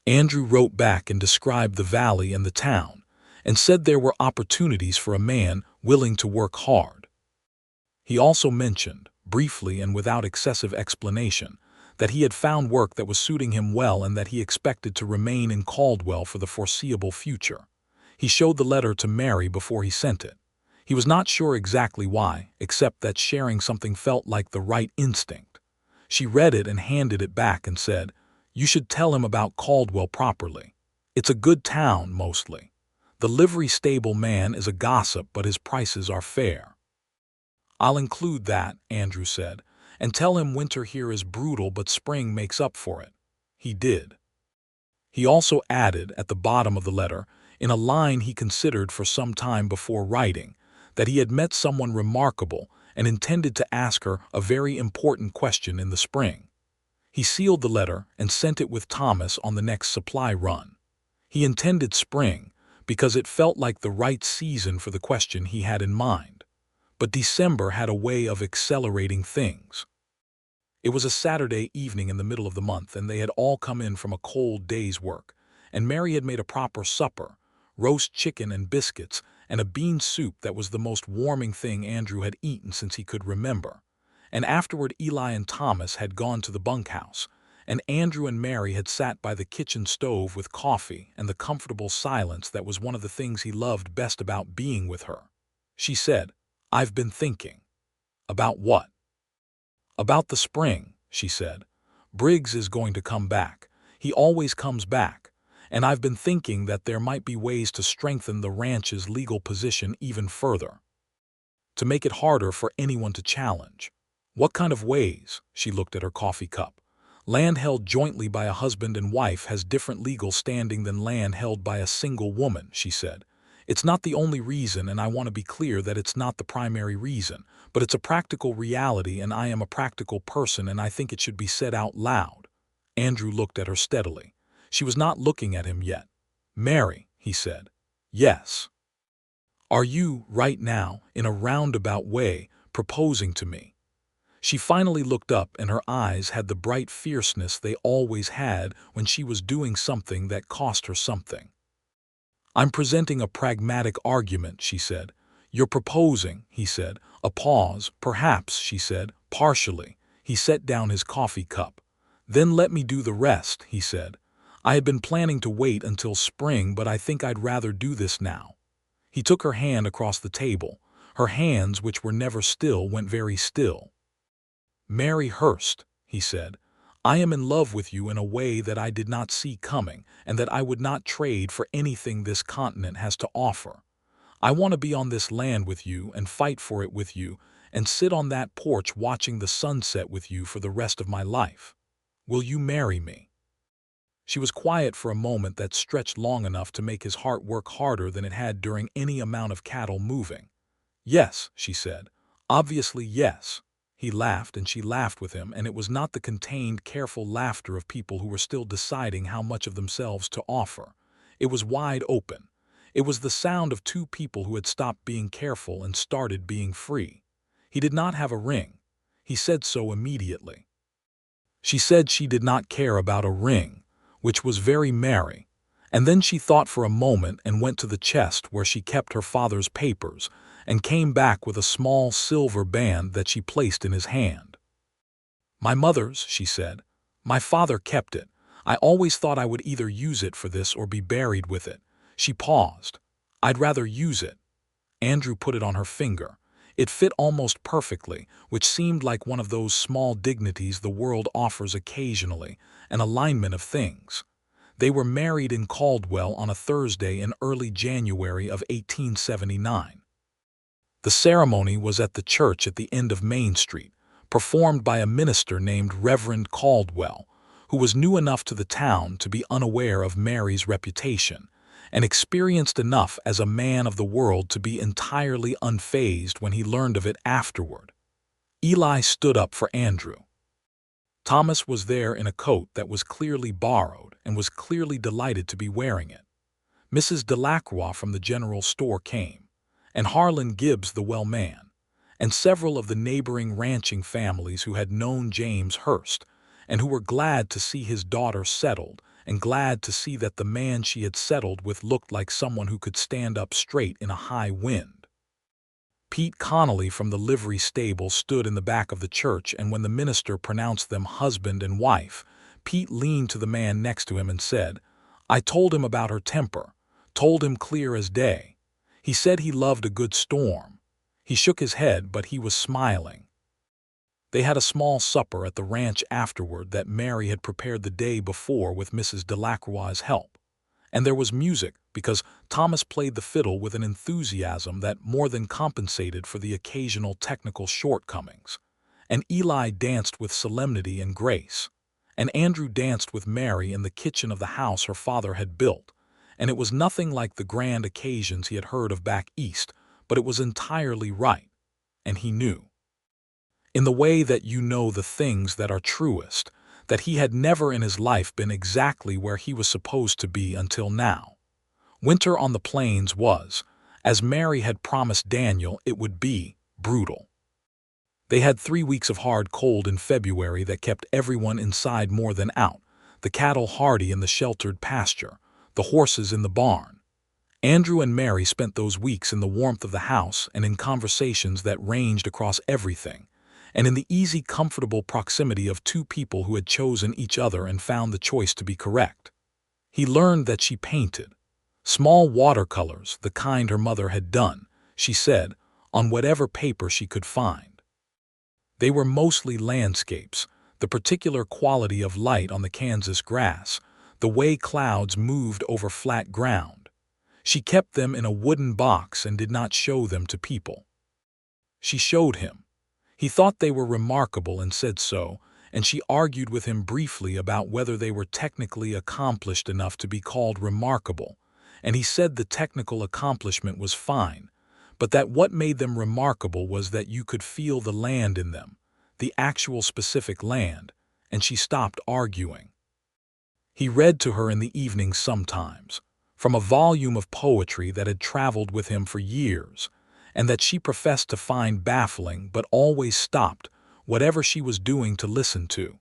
Andrew wrote back and described the valley and the town, and said there were opportunities for a man willing to work hard. He also mentioned, briefly and without excessive explanation, that he had found work that was suiting him well and that he expected to remain in Caldwell for the foreseeable future. He showed the letter to Mary before he sent it. He was not sure exactly why, except that sharing something felt like the right instinct. She read it and handed it back and said, "You should tell him about Caldwell properly. It's a good town, mostly. The livery stable man is a gossip, but his prices are fair." "I'll include that," Andrew said, "and tell him winter here is brutal but spring makes up for it." He did. He also added at the bottom of the letter, in a line he considered for some time before writing, that he had met someone remarkable and intended to ask her a very important question in the spring. He sealed the letter and sent it with Thomas on the next supply run. He intended spring because it felt like the right season for the question he had in mind. But December had a way of accelerating things. It was a Saturday evening in the middle of the month, and they had all come in from a cold day's work, and Mary had made a proper supper, roast chicken and biscuits, and a bean soup that was the most warming thing Andrew had eaten since he could remember. And afterward Eli and Thomas had gone to the bunkhouse, and Andrew and Mary had sat by the kitchen stove with coffee and the comfortable silence that was one of the things he loved best about being with her. She said, "I've been thinking." "About what?" "About the spring," she said. "Briggs is going to come back. He always comes back. And I've been thinking that there might be ways to strengthen the ranch's legal position even further. To make it harder for anyone to challenge." "What kind of ways?" She looked at her coffee cup. "Land held jointly by a husband and wife has different legal standing than land held by a single woman," she said. "It's not the only reason, and I want to be clear that it's not the primary reason, but it's a practical reality, and I am a practical person, and I think it should be said out loud." Andrew looked at her steadily. She was not looking at him yet. "Mary," he said. "Yes." "Are you, right now, in a roundabout way, proposing to me?" She finally looked up, and her eyes had the bright fierceness they always had when she was doing something that cost her something. "I'm presenting a pragmatic argument," she said. "You're proposing," he said. A pause. "Perhaps," she said, "partially." He set down his coffee cup. "Then let me do the rest," he said. "I had been planning to wait until spring, but I think I'd rather do this now." He took her hand across the table. Her hands, which were never still, went very still. "Mary Hurst," he said, "I am in love with you in a way that I did not see coming, and that I would not trade for anything this continent has to offer. I want to be on this land with you and fight for it with you and sit on that porch watching the sunset with you for the rest of my life. Will you marry me?" She was quiet for a moment that stretched long enough to make his heart work harder than it had during any amount of cattle moving. "Yes," she said. "Obviously, yes." He laughed, and she laughed with him, and it was not the contained, careful laughter of people who were still deciding how much of themselves to offer. It was wide open. It was the sound of two people who had stopped being careful and started being free. He did not have a ring. He said so immediately. She said she did not care about a ring, which was very Mary, and then she thought for a moment and went to the chest where she kept her father's papers and came back with a small silver band that she placed in his hand. "My mother's," she said. "My father kept it. I always thought I would either use it for this or be buried with it." She paused. "I'd rather use it." Andrew put it on her finger. It fit almost perfectly, which seemed like one of those small dignities the world offers occasionally, an alignment of things. They were married in Caldwell on a Thursday in early January of 1879. The ceremony was at the church at the end of Main Street, performed by a minister named Reverend Caldwell, who was new enough to the town to be unaware of Mary's reputation, and experienced enough as a man of the world to be entirely unfazed when he learned of it afterward. Eli stood up for Andrew. Thomas was there in a coat that was clearly borrowed and was clearly delighted to be wearing it. Mrs. Delacroix from the general store came, and Harlan Gibbs the well man, and several of the neighboring ranching families who had known James Hurst, and who were glad to see his daughter settled, and glad to see that the man she had settled with looked like someone who could stand up straight in a high wind. Pete Connolly from the livery stable stood in the back of the church, and when the minister pronounced them husband and wife, Pete leaned to the man next to him and said, "I told him about her temper, told him clear as day. He said he loved a good storm." He shook his head, but he was smiling. They had a small supper at the ranch afterward that Mary had prepared the day before with Mrs. Delacroix's help. And there was music, because Thomas played the fiddle with an enthusiasm that more than compensated for the occasional technical shortcomings. And Eli danced with solemnity and grace. And Andrew danced with Mary in the kitchen of the house her father had built. And it was nothing like the grand occasions he had heard of back east, but it was entirely right. And he knew. In the way that you know the things that are truest, that he had never in his life been exactly where he was supposed to be until now. Winter on the plains was, as Mary had promised Daniel it would be, brutal. They had 3 weeks of hard cold in February that kept everyone inside more than out, the cattle hardy in the sheltered pasture, the horses in the barn. Andrew and Mary spent those weeks in the warmth of the house and in conversations that ranged across everything, and in the easy, comfortable proximity of two people who had chosen each other and found the choice to be correct. He learned that she painted. Small watercolors, the kind her mother had done, she said, on whatever paper she could find. They were mostly landscapes, the particular quality of light on the Kansas grass, the way clouds moved over flat ground. She kept them in a wooden box and did not show them to people. She showed him. He thought they were remarkable and said so, and she argued with him briefly about whether they were technically accomplished enough to be called remarkable, and he said the technical accomplishment was fine, but that what made them remarkable was that you could feel the land in them, the actual specific land, and she stopped arguing. He read to her in the evenings sometimes, from a volume of poetry that had traveled with him for years, and that she professed to find baffling but always stopped, whatever she was doing, to listen to.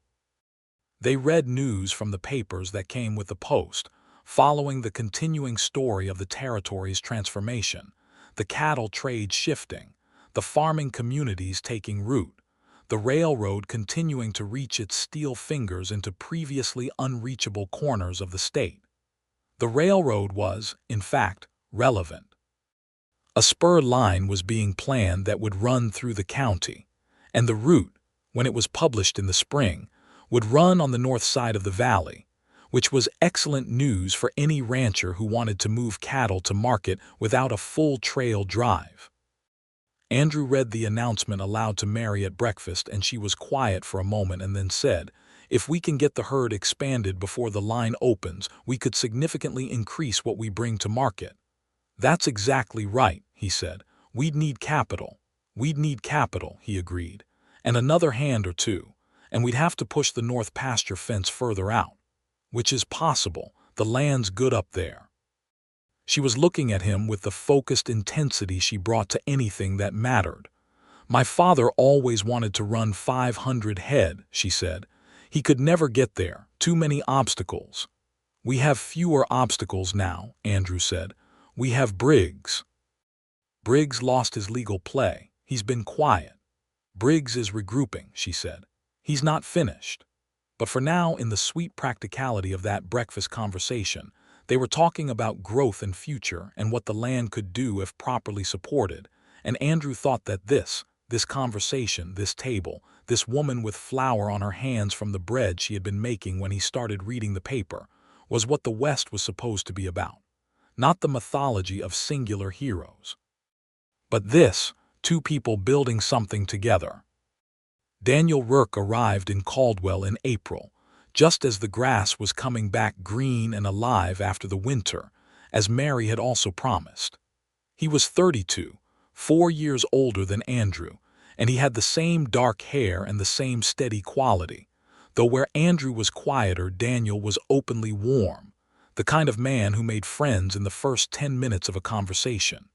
They read news from the papers that came with the post, following the continuing story of the territory's transformation, the cattle trade shifting, the farming communities taking root, the railroad continuing to reach its steel fingers into previously unreachable corners of the state. The railroad was, in fact, relevant. A spur line was being planned that would run through the county, and the route, when it was published in the spring, would run on the north side of the valley, which was excellent news for any rancher who wanted to move cattle to market without a full trail drive. Andrew read the announcement aloud to Mary at breakfast, and she was quiet for a moment and then said, "If we can get the herd expanded before the line opens, we could significantly increase what we bring to market." "That's exactly right," he said. "We'd need capital." "We'd need capital," he agreed, "and another hand or two, and we'd have to push the north pasture fence further out." "Which is possible. The land's good up there." She was looking at him with the focused intensity she brought to anything that mattered. "My father always wanted to run 500 head," she said. "He could never get there, too many obstacles." "We have fewer obstacles now," Andrew said. "We have Briggs." "Briggs lost his legal play. He's been quiet." "Briggs is regrouping," she said. "He's not finished." But for now, in the sweet practicality of that breakfast conversation, they were talking about growth and future and what the land could do if properly supported, and Andrew thought that this conversation, this table, this woman with flour on her hands from the bread she had been making when he started reading the paper, was what the West was supposed to be about. Not the mythology of singular heroes, but two people building something together. Daniel Rourke arrived in Caldwell in April, just as the grass was coming back green and alive after the winter, as Mary had also promised. He was 32, 4 years older than Andrew, and he had the same dark hair and the same steady quality, though where Andrew was quieter, Daniel was openly warm, the kind of man who made friends in the first 10 minutes of a conversation.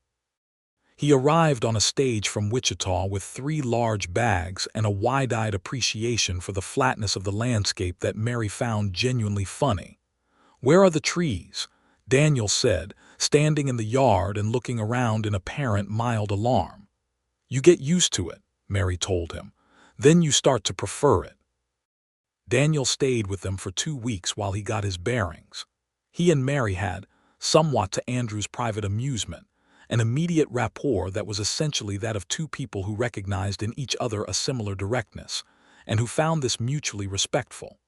He arrived on a stage from Wichita with 3 large bags and a wide-eyed appreciation for the flatness of the landscape that Mary found genuinely funny. "Where are the trees?" Daniel said, standing in the yard and looking around in apparent mild alarm. "You get used to it," Mary told him. "Then you start to prefer it." Daniel stayed with them for 2 weeks while he got his bearings. He and Mary had, somewhat to Andrew's private amusement, an immediate rapport that was essentially that of 2 people who recognized in each other a similar directness, and who found this mutually respectful.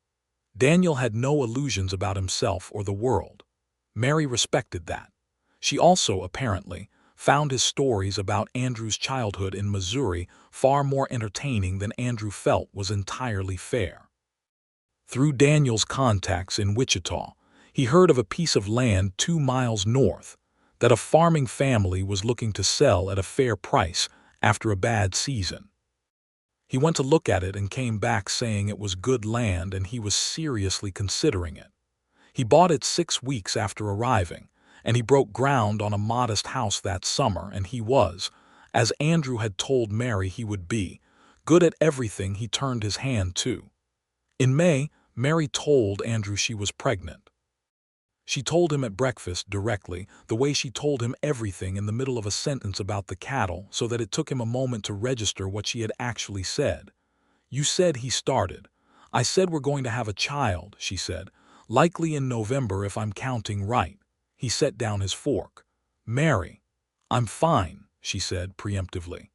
Daniel had no illusions about himself or the world. Mary respected that. She also, apparently, found his stories about Andrew's childhood in Missouri far more entertaining than Andrew felt was entirely fair. Through Daniel's contacts in Wichita, he heard of a piece of land 2 miles north that a farming family was looking to sell at a fair price after a bad season. He went to look at it and came back saying it was good land and he was seriously considering it. He bought it 6 weeks after arriving, and he broke ground on a modest house that summer, and he was, as Andrew had told Mary he would be, good at everything he turned his hand to. In May, Mary told Andrew she was pregnant. She told him at breakfast directly, the way she told him everything in the middle of a sentence about the cattle, so that it took him a moment to register what she had actually said. "You said," he started. "I said we're going to have a child," she said. "Likely in November if I'm counting right." He set down his fork. "Mary." "I'm fine," she said preemptively.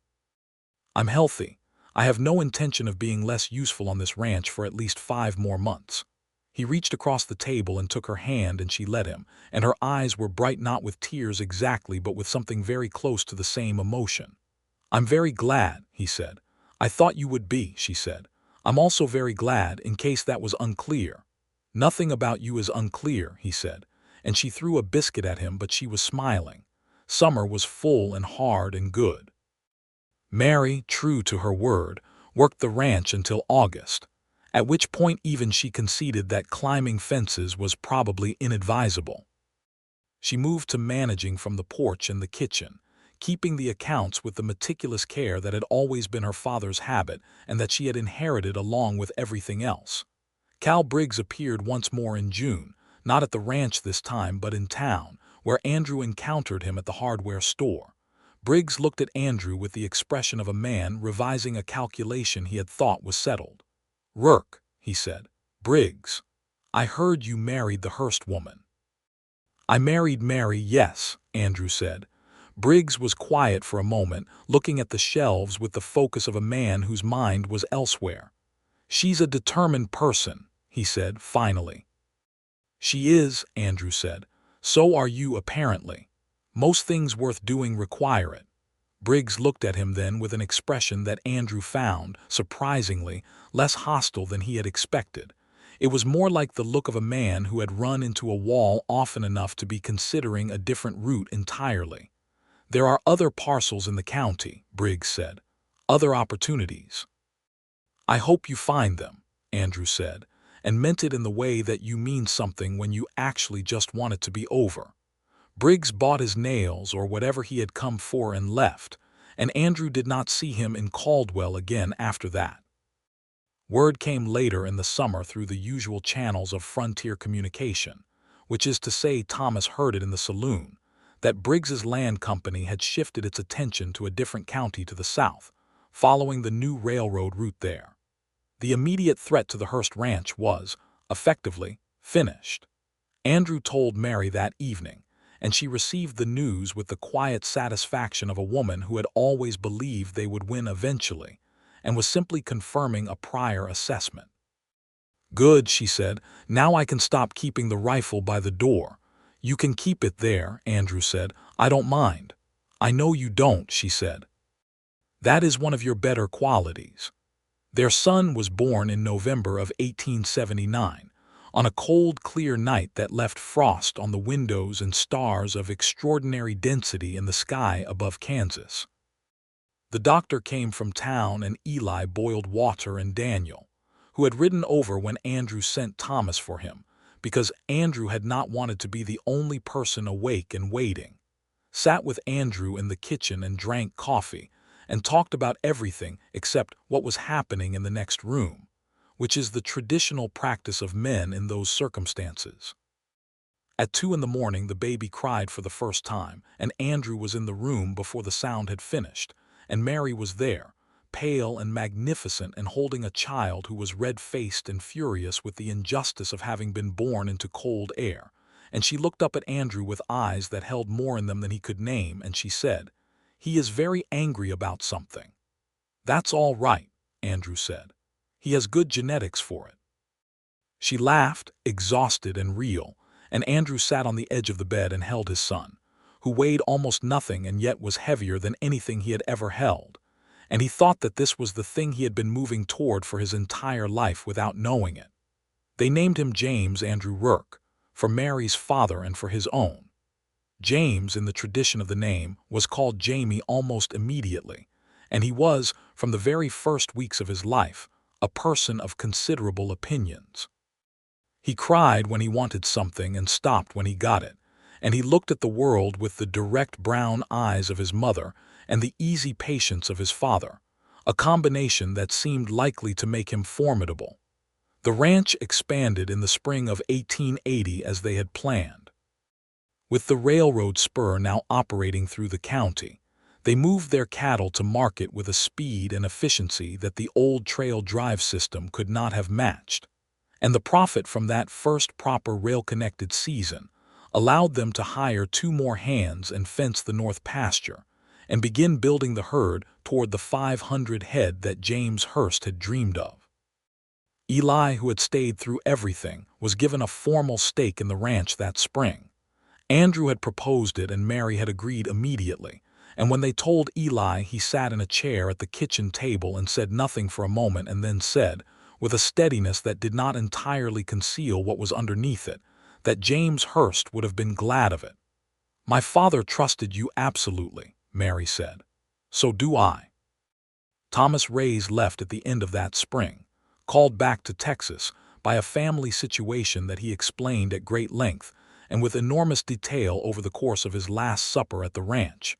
"I'm healthy. I have no intention of being less useful on this ranch for at least 5 more months." He reached across the table and took her hand, and she let him, and her eyes were bright not with tears exactly but with something very close to the same emotion. "I'm very glad," he said. "I thought you would be," she said. "I'm also very glad, in case that was unclear." "Nothing about you is unclear," he said, and she threw a biscuit at him, but she was smiling. Summer was full and hard and good. Mary, true to her word, worked the ranch until August, at which point even she conceded that climbing fences was probably inadvisable. She moved to managing from the porch and the kitchen, keeping the accounts with the meticulous care that had always been her father's habit and that she had inherited along with everything else. Cal Briggs appeared once more in June, not at the ranch this time but in town, where Andrew encountered him at the hardware store. Briggs looked at Andrew with the expression of a man revising a calculation he had thought was settled. "Rourke," he said. "Briggs, I heard you married the Hurst woman." "I married Mary, yes," Andrew said. Briggs was quiet for a moment, looking at the shelves with the focus of a man whose mind was elsewhere. "She's a determined person," he said finally. "She is," Andrew said. "So are you, apparently. Most things worth doing require it." Briggs looked at him then with an expression that Andrew found, surprisingly, less hostile than he had expected. It was more like the look of a man who had run into a wall often enough to be considering a different route entirely. "There are other parcels in the county," Briggs said. "Other opportunities." "I hope you find them," Andrew said, and meant it in the way that you mean something when you actually just want it to be over. Briggs bought his nails or whatever he had come for and left, and Andrew did not see him in Caldwell again after that. Word came later in the summer through the usual channels of frontier communication, which is to say Thomas heard it in the saloon, that Briggs's land company had shifted its attention to a different county to the south, following the new railroad route there. The immediate threat to the Hurst ranch was, effectively, finished. Andrew told Mary that evening, and she received the news with the quiet satisfaction of a woman who had always believed they would win eventually, and was simply confirming a prior assessment. "Good," she said. "Now I can stop keeping the rifle by the door." "You can keep it there," Andrew said. "I don't mind." "I know you don't," she said. "That is one of your better qualities." Their son was born in November of 1879, on a cold, clear night that left frost on the windows and stars of extraordinary density in the sky above Kansas. The doctor came from town and Eli boiled water, and Daniel, who had ridden over when Andrew sent Thomas for him, because Andrew had not wanted to be the only person awake and waiting, sat with Andrew in the kitchen and drank coffee, and talked about everything except what was happening in the next room, which is the traditional practice of men in those circumstances. At 2 in the morning the baby cried for the first time, and Andrew was in the room before the sound had finished, and Mary was there, pale and magnificent and holding a child who was red-faced and furious with the injustice of having been born into cold air, and she looked up at Andrew with eyes that held more in them than he could name, and she said, "He is very angry about something." "That's all right," Andrew said. "He has good genetics for it." She laughed, exhausted and real, and Andrew sat on the edge of the bed and held his son, who weighed almost nothing and yet was heavier than anything he had ever held, and he thought that this was the thing he had been moving toward for his entire life without knowing it. They named him James Andrew Rourke, for Mary's father and for his own. James, in the tradition of the name, was called Jamie almost immediately, and he was, from the very first weeks of his life, a person of considerable opinions. He cried when he wanted something and stopped when he got it, and he looked at the world with the direct brown eyes of his mother and the easy patience of his father, a combination that seemed likely to make him formidable. The ranch expanded in the spring of 1880 as they had planned. With the railroad spur now operating through the county, they moved their cattle to market with a speed and efficiency that the old trail drive system could not have matched, and the profit from that first proper rail-connected season allowed them to hire 2 more hands and fence the north pasture, and begin building the herd toward the 500 head that James Hurst had dreamed of. Eli, who had stayed through everything, was given a formal stake in the ranch that spring. Andrew had proposed it and Mary had agreed immediately, and when they told Eli, he sat in a chair at the kitchen table and said nothing for a moment, and then said, with a steadiness that did not entirely conceal what was underneath it, that James Hurst would have been glad of it. "My father trusted you absolutely," Mary said. "So do I." Thomas Ray's left at the end of that spring, called back to Texas by a family situation that he explained at great length and with enormous detail over the course of his last supper at the ranch,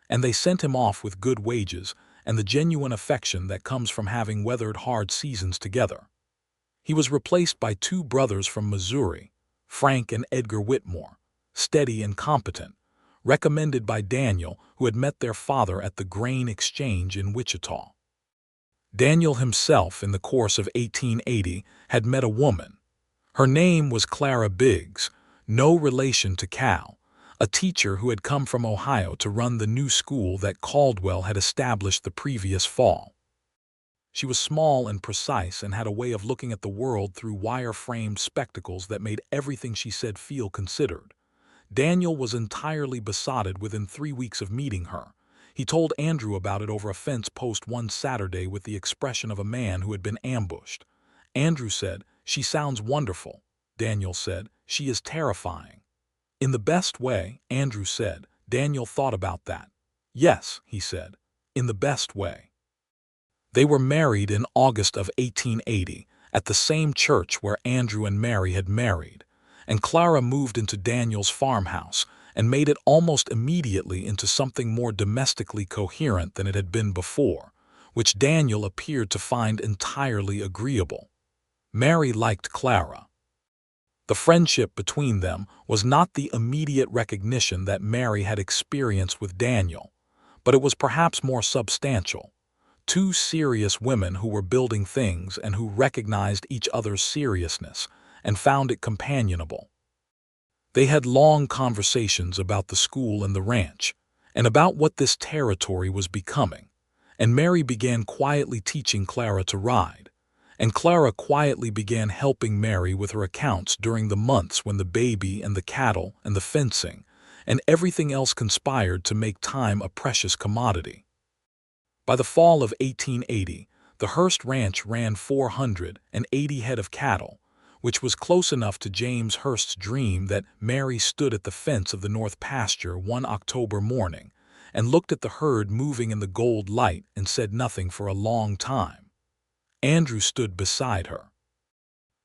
and they sent him off with good wages and the genuine affection that comes from having weathered hard seasons together. He was replaced by 2 brothers from Missouri, Frank and Edgar Whitmore, steady and competent, recommended by Daniel, who had met their father at the grain exchange in Wichita. Daniel himself, in the course of 1880, had met a woman. Her name was Clara Biggs, no relation to Cal, a teacher who had come from Ohio to run the new school that Caldwell had established the previous fall. She was small and precise and had a way of looking at the world through wire-framed spectacles that made everything she said feel considered. Daniel was entirely besotted within 3 weeks of meeting her. He told Andrew about it over a fence post one Saturday with the expression of a man who had been ambushed. Andrew said, "She sounds wonderful." Daniel said, "She is terrifying." "In the best way," Andrew said. Daniel thought about that. "Yes," he said, "in the best way." They were married in August of 1880 at the same church where Andrew and Mary had married, and Clara moved into Daniel's farmhouse and made it almost immediately into something more domestically coherent than it had been before, which Daniel appeared to find entirely agreeable. Mary liked Clara. The friendship between them was not the immediate recognition that Mary had experienced with Daniel, but it was perhaps more substantial. Two serious women who were building things and who recognized each other's seriousness and found it companionable. They had long conversations about the school and the ranch, and about what this territory was becoming, and Mary began quietly teaching Clara to ride, and Clara quietly began helping Mary with her accounts during the months when the baby and the cattle and the fencing and everything else conspired to make time a precious commodity. By the fall of 1880, the Hurst Ranch ran 480 head of cattle, which was close enough to James Hurst's dream that Mary stood at the fence of the north pasture one October morning and looked at the herd moving in the gold light and said nothing for a long time. Andrew stood beside her.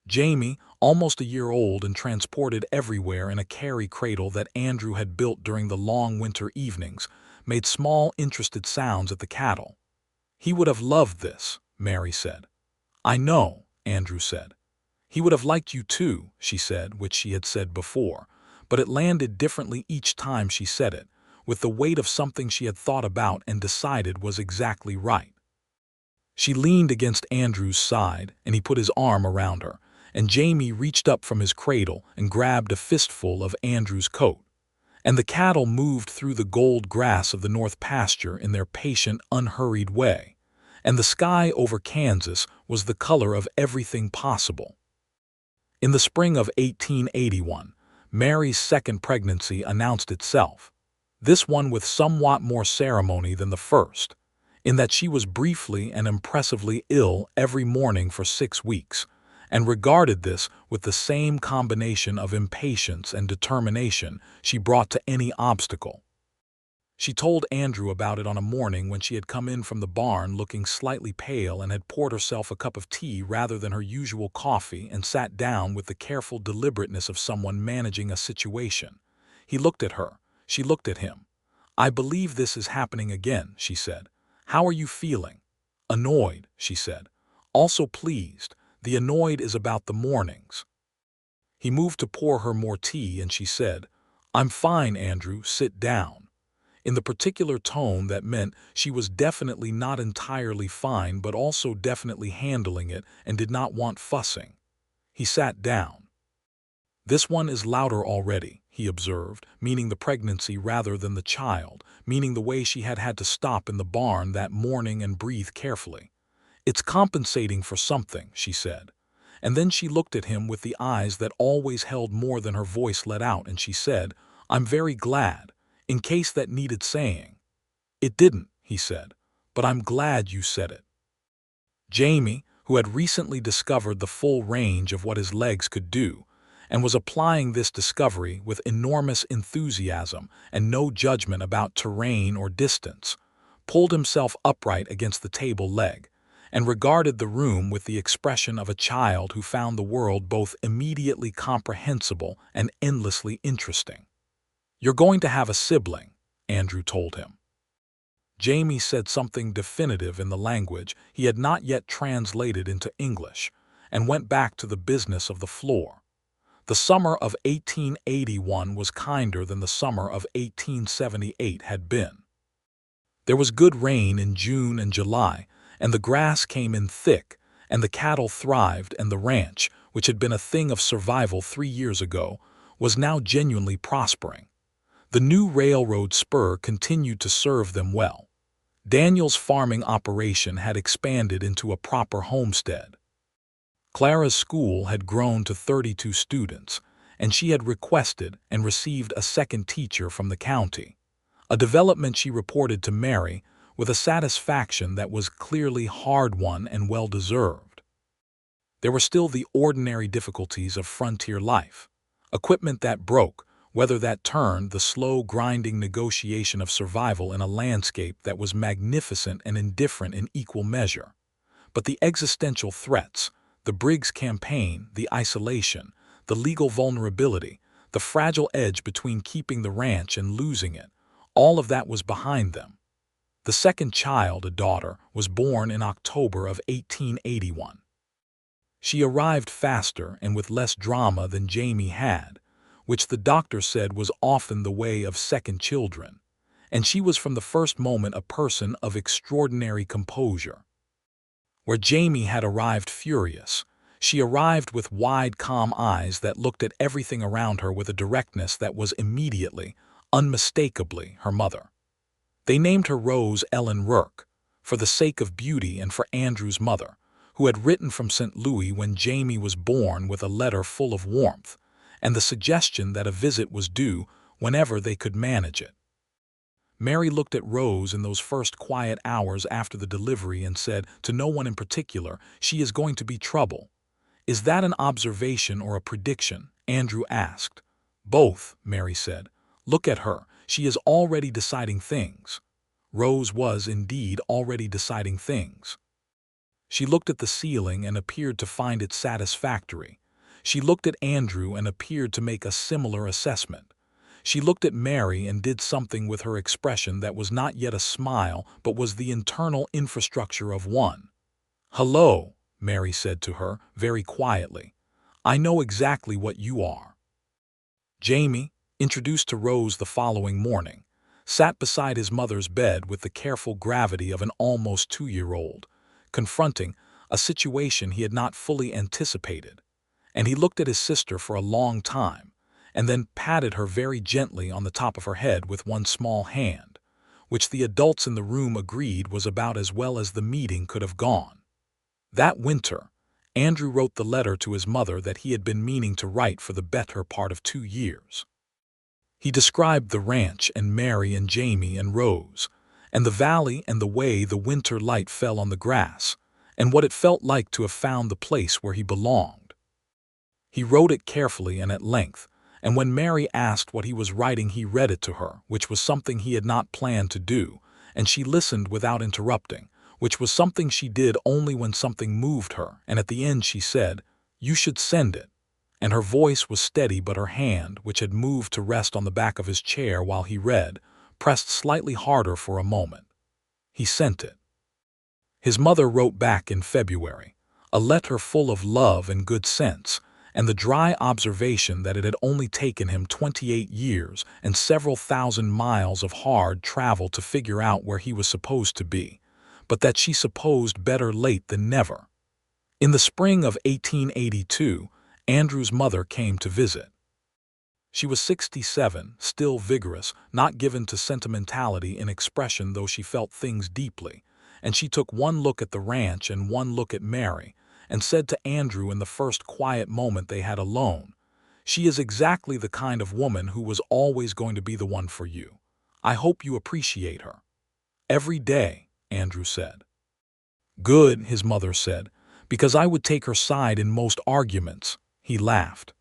Jamie, almost a year old and transported everywhere in a carry cradle that Andrew had built during the long winter evenings, made small, interested sounds at the cattle. "He would have loved this," Mary said. "I know," Andrew said. "He would have liked you too," she said, which she had said before, but it landed differently each time she said it, with the weight of something she had thought about and decided was exactly right. She leaned against Andrew's side, and he put his arm around her, and Jamie reached up from his cradle and grabbed a fistful of Andrew's coat. And the cattle moved through the gold grass of the north pasture in their patient, unhurried way, and the sky over Kansas was the color of everything possible. In the spring of 1881, Mary's second pregnancy announced itself, this one with somewhat more ceremony than the first, in that she was briefly and impressively ill every morning for 6 weeks, and regarded this with the same combination of impatience and determination she brought to any obstacle. She told Andrew about it on a morning when she had come in from the barn looking slightly pale and had poured herself a cup of tea rather than her usual coffee and sat down with the careful deliberateness of someone managing a situation. He looked at her. She looked at him. "I believe this is happening again," she said. "How are you feeling?" "Annoyed," she said. "Also pleased. The annoyed is about the mornings." He moved to pour her more tea, and she said, "I'm fine, Andrew, sit down," in the particular tone that meant she was definitely not entirely fine but also definitely handling it and did not want fussing. He sat down. "This one is louder already," he observed, meaning the pregnancy rather than the child, meaning the way she had had to stop in the barn that morning and breathe carefully. "It's compensating for something," she said. And then she looked at him with the eyes that always held more than her voice let out, and she said, "I'm very glad, in case that needed saying." "It didn't," he said, "but I'm glad you said it." Jamie, who had recently discovered the full range of what his legs could do, and was applying this discovery with enormous enthusiasm and no judgment about terrain or distance, pulled himself upright against the table leg, and regarded the room with the expression of a child who found the world both immediately comprehensible and endlessly interesting. "You're going to have a sibling," Andrew told him. Jamie said something definitive in the language he had not yet translated into English, and went back to the business of the floor. The summer of 1881 was kinder than the summer of 1878 had been. There was good rain in June and July, and the grass came in thick, and the cattle thrived, and the ranch, which had been a thing of survival 3 years ago, was now genuinely prospering. The new railroad spur continued to serve them well. Daniel's farming operation had expanded into a proper homestead. Clara's school had grown to 32 students, and she had requested and received a second teacher from the county, a development she reported to Mary with a satisfaction that was clearly hard-won and well-deserved. There were still the ordinary difficulties of frontier life, equipment that broke, weather that turned, the slow, grinding negotiation of survival in a landscape that was magnificent and indifferent in equal measure. But the existential threats, the Briggs campaign, the isolation, the legal vulnerability, the fragile edge between keeping the ranch and losing it, all of that was behind them. The second child, a daughter, was born in October of 1881. She arrived faster and with less drama than Jamie had, which the doctor said was often the way of second children, and she was from the first moment a person of extraordinary composure. Where Jamie had arrived furious, she arrived with wide, calm eyes that looked at everything around her with a directness that was immediately, unmistakably, her mother. They named her Rose Ellen Rourke, for the sake of beauty and for Andrew's mother, who had written from St. Louis when Jamie was born with a letter full of warmth, and the suggestion that a visit was due whenever they could manage it. Mary looked at Rose in those first quiet hours after the delivery and said, to no one in particular, "She is going to be trouble." "Is that an observation or a prediction?" Andrew asked. "Both," Mary said. "Look at her. She is already deciding things." Rose was, indeed, already deciding things. She looked at the ceiling and appeared to find it satisfactory. She looked at Andrew and appeared to make a similar assessment. She looked at Mary and did something with her expression that was not yet a smile but was the internal infrastructure of one. "Hello," Mary said to her, very quietly. "I know exactly what you are." Jamie, introduced to Rose the following morning, sat beside his mother's bed with the careful gravity of an almost 2-year-old, confronting a situation he had not fully anticipated, and he looked at his sister for a long time, and then patted her very gently on the top of her head with one small hand, which the adults in the room agreed was about as well as the meeting could have gone. That winter, Andrew wrote the letter to his mother that he had been meaning to write for the better part of 2 years. He described the ranch and Mary and Jamie and Rose, and the valley and the way the winter light fell on the grass, and what it felt like to have found the place where he belonged. He wrote it carefully and at length, and when Mary asked what he was writing he read it to her, which was something he had not planned to do, and she listened without interrupting, which was something she did only when something moved her, and at the end she said, "You should send it," and her voice was steady but her hand, which had moved to rest on the back of his chair while he read, pressed slightly harder for a moment. He sent it. His mother wrote back in February, a letter full of love and good sense, and the dry observation that it had only taken him 28 years and several thousand miles of hard travel to figure out where he was supposed to be, but that she supposed better late than never. In the spring of 1882, Andrew's mother came to visit. She was 67, still vigorous, not given to sentimentality in expression though she felt things deeply, and she took one look at the ranch and one look at Mary, and said to Andrew in the first quiet moment they had alone, "She is exactly the kind of woman who was always going to be the one for you. I hope you appreciate her." "Every day," Andrew said. "Good," his mother said, "because I would take her side in most arguments." He laughed.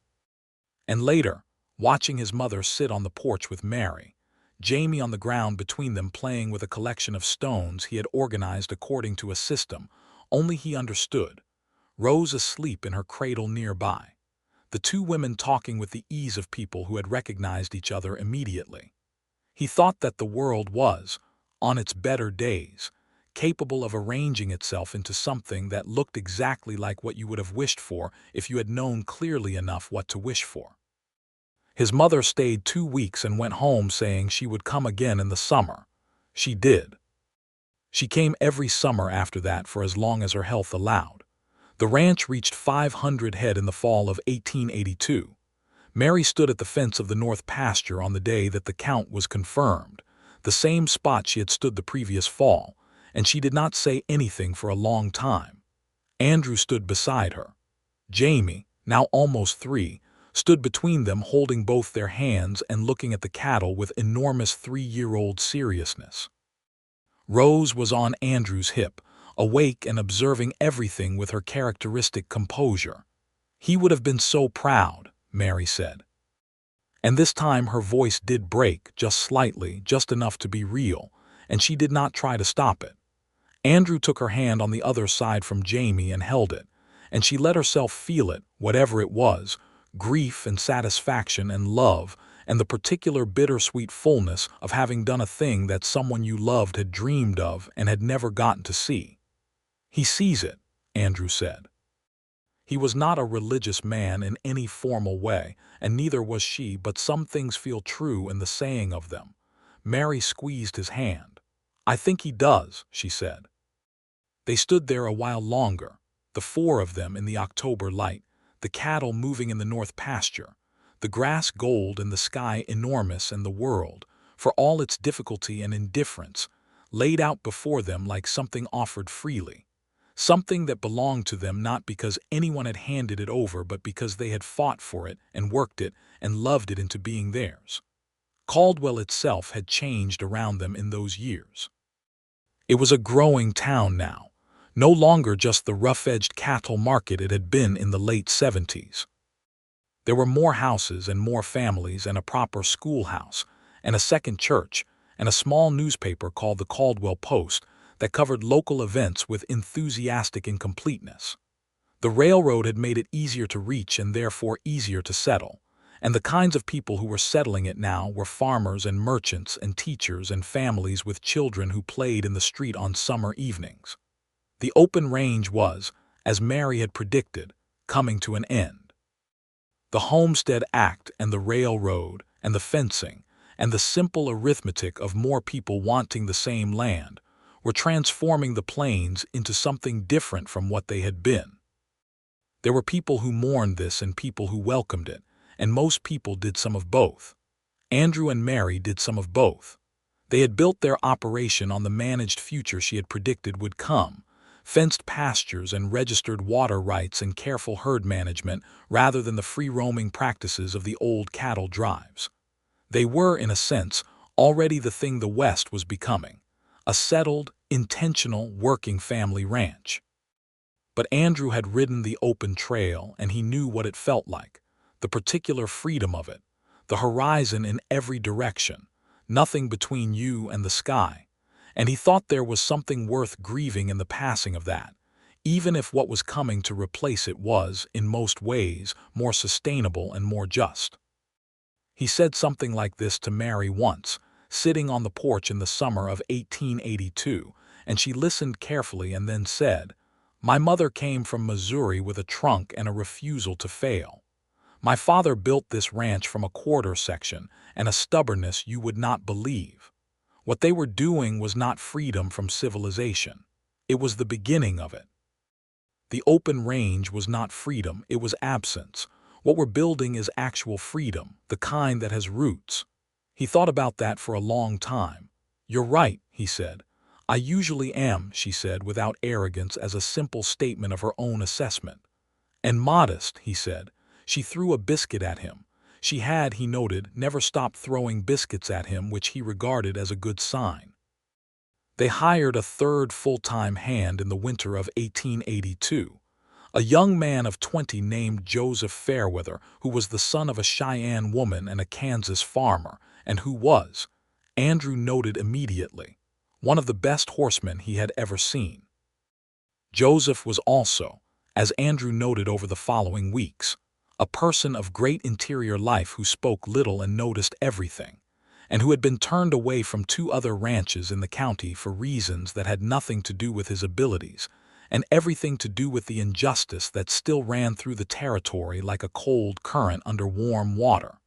And later, watching his mother sit on the porch with Mary, Jamie on the ground between them playing with a collection of stones he had organized according to a system only he understood, Rose asleep in her cradle nearby, the two women talking with the ease of people who had recognized each other immediately. He thought that the world was, on its better days, capable of arranging itself into something that looked exactly like what you would have wished for if you had known clearly enough what to wish for. His mother stayed 2 weeks and went home saying she would come again in the summer. She did. She came every summer after that for as long as her health allowed. The ranch reached 500 head in the fall of 1882. Mary stood at the fence of the north pasture on the day that the count was confirmed, the same spot she had stood the previous fall, and she did not say anything for a long time. Andrew stood beside her. Jamie, now almost 3, stood between them holding both their hands and looking at the cattle with enormous 3-year-old seriousness. Rose was on Andrew's hip, awake and observing everything with her characteristic composure. "He would have been so proud," Mary said. And this time her voice did break, just slightly, just enough to be real, and she did not try to stop it. Andrew took her hand on the other side from Jamie and held it, and she let herself feel it, whatever it was, grief and satisfaction and love, and the particular bittersweet fullness of having done a thing that someone you loved had dreamed of and had never gotten to see. "He sees it," Andrew said. He was not a religious man in any formal way, and neither was she, but some things feel true in the saying of them. Mary squeezed his hand. "I think he does," she said. They stood there a while longer, the four of them in the October light, the cattle moving in the north pasture, the grass gold and the sky enormous, and the world, for all its difficulty and indifference, laid out before them like something offered freely, something that belonged to them not because anyone had handed it over but because they had fought for it and worked it and loved it into being theirs. Caldwell itself had changed around them in those years. It was a growing town now, no longer just the rough-edged cattle market it had been in the late 70s. There were more houses and more families and a proper schoolhouse and a second church and a small newspaper called the Caldwell Post that covered local events with enthusiastic incompleteness. The railroad had made it easier to reach and therefore easier to settle, and the kinds of people who were settling it now were farmers and merchants and teachers and families with children who played in the street on summer evenings. The open range was, as Mary had predicted, coming to an end. The Homestead Act and the railroad and the fencing and the simple arithmetic of more people wanting the same land were transforming the plains into something different from what they had been. There were people who mourned this and people who welcomed it, and most people did some of both. Andrew and Mary did some of both. They had built their operation on the managed future she had predicted would come, fenced pastures and registered water rights and careful herd management rather than the free-roaming practices of the old cattle drives. They were, in a sense, already the thing the West was becoming, a settled, intentional, working family ranch. But Andrew had ridden the open trail and he knew what it felt like, the particular freedom of it, the horizon in every direction, nothing between you and the sky, and he thought there was something worth grieving in the passing of that, even if what was coming to replace it was, in most ways, more sustainable and more just. He said something like this to Mary once, sitting on the porch in the summer of 1882, and she listened carefully and then said, "My mother came from Missouri with a trunk and a refusal to fail. My father built this ranch from a quarter section and a stubbornness you would not believe. What they were doing was not freedom from civilization. It was the beginning of it. The open range was not freedom, it was absence. What we're building is actual freedom, the kind that has roots." He thought about that for a long time. "You're right," he said. "I usually am," she said without arrogance as a simple statement of her own assessment. "And modest," he said. She threw a biscuit at him. She had, he noted, never stopped throwing biscuits at him, which he regarded as a good sign. They hired a third full-time hand in the winter of 1882. A young man of 20 named Joseph Fairweather, who was the son of a Cheyenne woman and a Kansas farmer, and who was, Andrew noted immediately, one of the best horsemen he had ever seen. Joseph was also, as Andrew noted over the following weeks, a person of great interior life who spoke little and noticed everything, and who had been turned away from 2 other ranches in the county for reasons that had nothing to do with his abilities, and everything to do with the injustice that still ran through the territory like a cold current under warm water.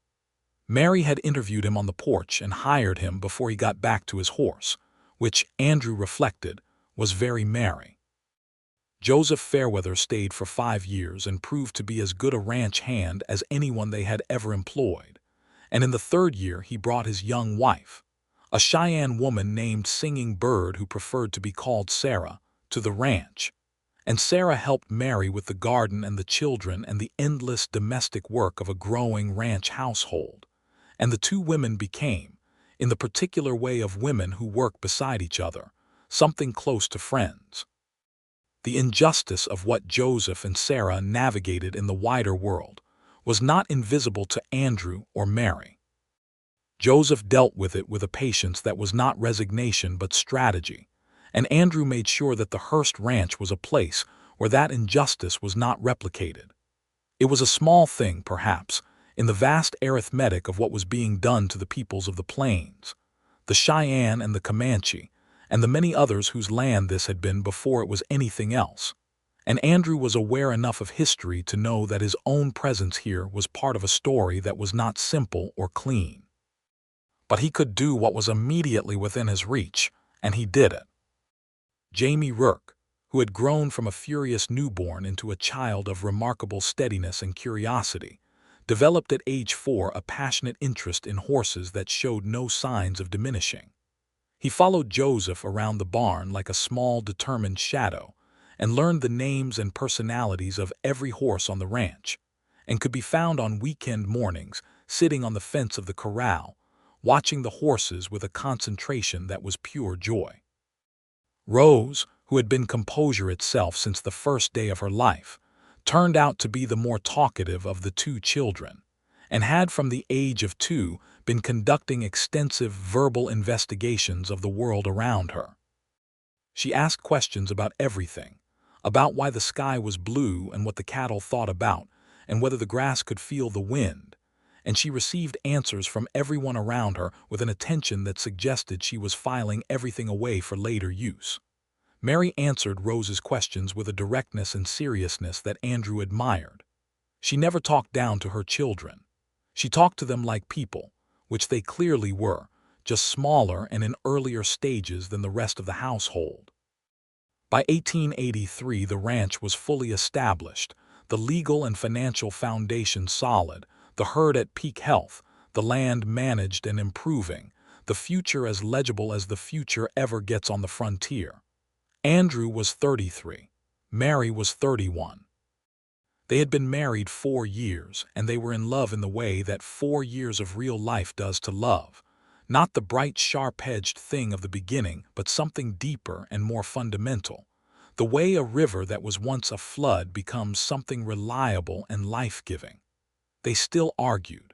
Mary had interviewed him on the porch and hired him before he got back to his horse, which, Andrew reflected, was very Mary. Joseph Fairweather stayed for 5 years and proved to be as good a ranch hand as anyone they had ever employed, and in the 3rd year he brought his young wife, a Cheyenne woman named Singing Bird who preferred to be called Sarah, to the ranch, and Sarah helped Mary with the garden and the children and the endless domestic work of a growing ranch household, and the 2 women became, in the particular way of women who work beside each other, something close to friends. The injustice of what Joseph and Sarah navigated in the wider world was not invisible to Andrew or Mary. Joseph dealt with it with a patience that was not resignation but strategy, and Andrew made sure that the Hurst Ranch was a place where that injustice was not replicated. It was a small thing, perhaps, in the vast arithmetic of what was being done to the peoples of the plains, the Cheyenne and the Comanche, and the many others whose land this had been before it was anything else. And Andrew was aware enough of history to know that his own presence here was part of a story that was not simple or clean. But he could do what was immediately within his reach, and he did it. Mary Hurst, who had grown from a furious newborn into a child of remarkable steadiness and curiosity, developed at age 4 a passionate interest in horses that showed no signs of diminishing. He followed Joseph around the barn like a small, determined shadow, and learned the names and personalities of every horse on the ranch, and could be found on weekend mornings sitting on the fence of the corral, watching the horses with a concentration that was pure joy. Rose, who had been composure itself since the first day of her life, turned out to be the more talkative of the two children, and had from the age of 2 been conducting extensive verbal investigations of the world around her. She asked questions about everything, about why the sky was blue and what the cattle thought about, and whether the grass could feel the wind, and she received answers from everyone around her with an attention that suggested she was filing everything away for later use. Mary answered Rose's questions with a directness and seriousness that Andrew admired. She never talked down to her children. She talked to them like people, which they clearly were, just smaller and in earlier stages than the rest of the household. By 1883, the ranch was fully established, the legal and financial foundation solid, the herd at peak health, the land managed and improving, the future as legible as the future ever gets on the frontier. Andrew was 33. Mary was 31. They had been married 4 years, and they were in love in the way that 4 years of real life does to love. Not the bright, sharp-edged thing of the beginning, but something deeper and more fundamental. The way a river that was once a flood becomes something reliable and life-giving. They still argued.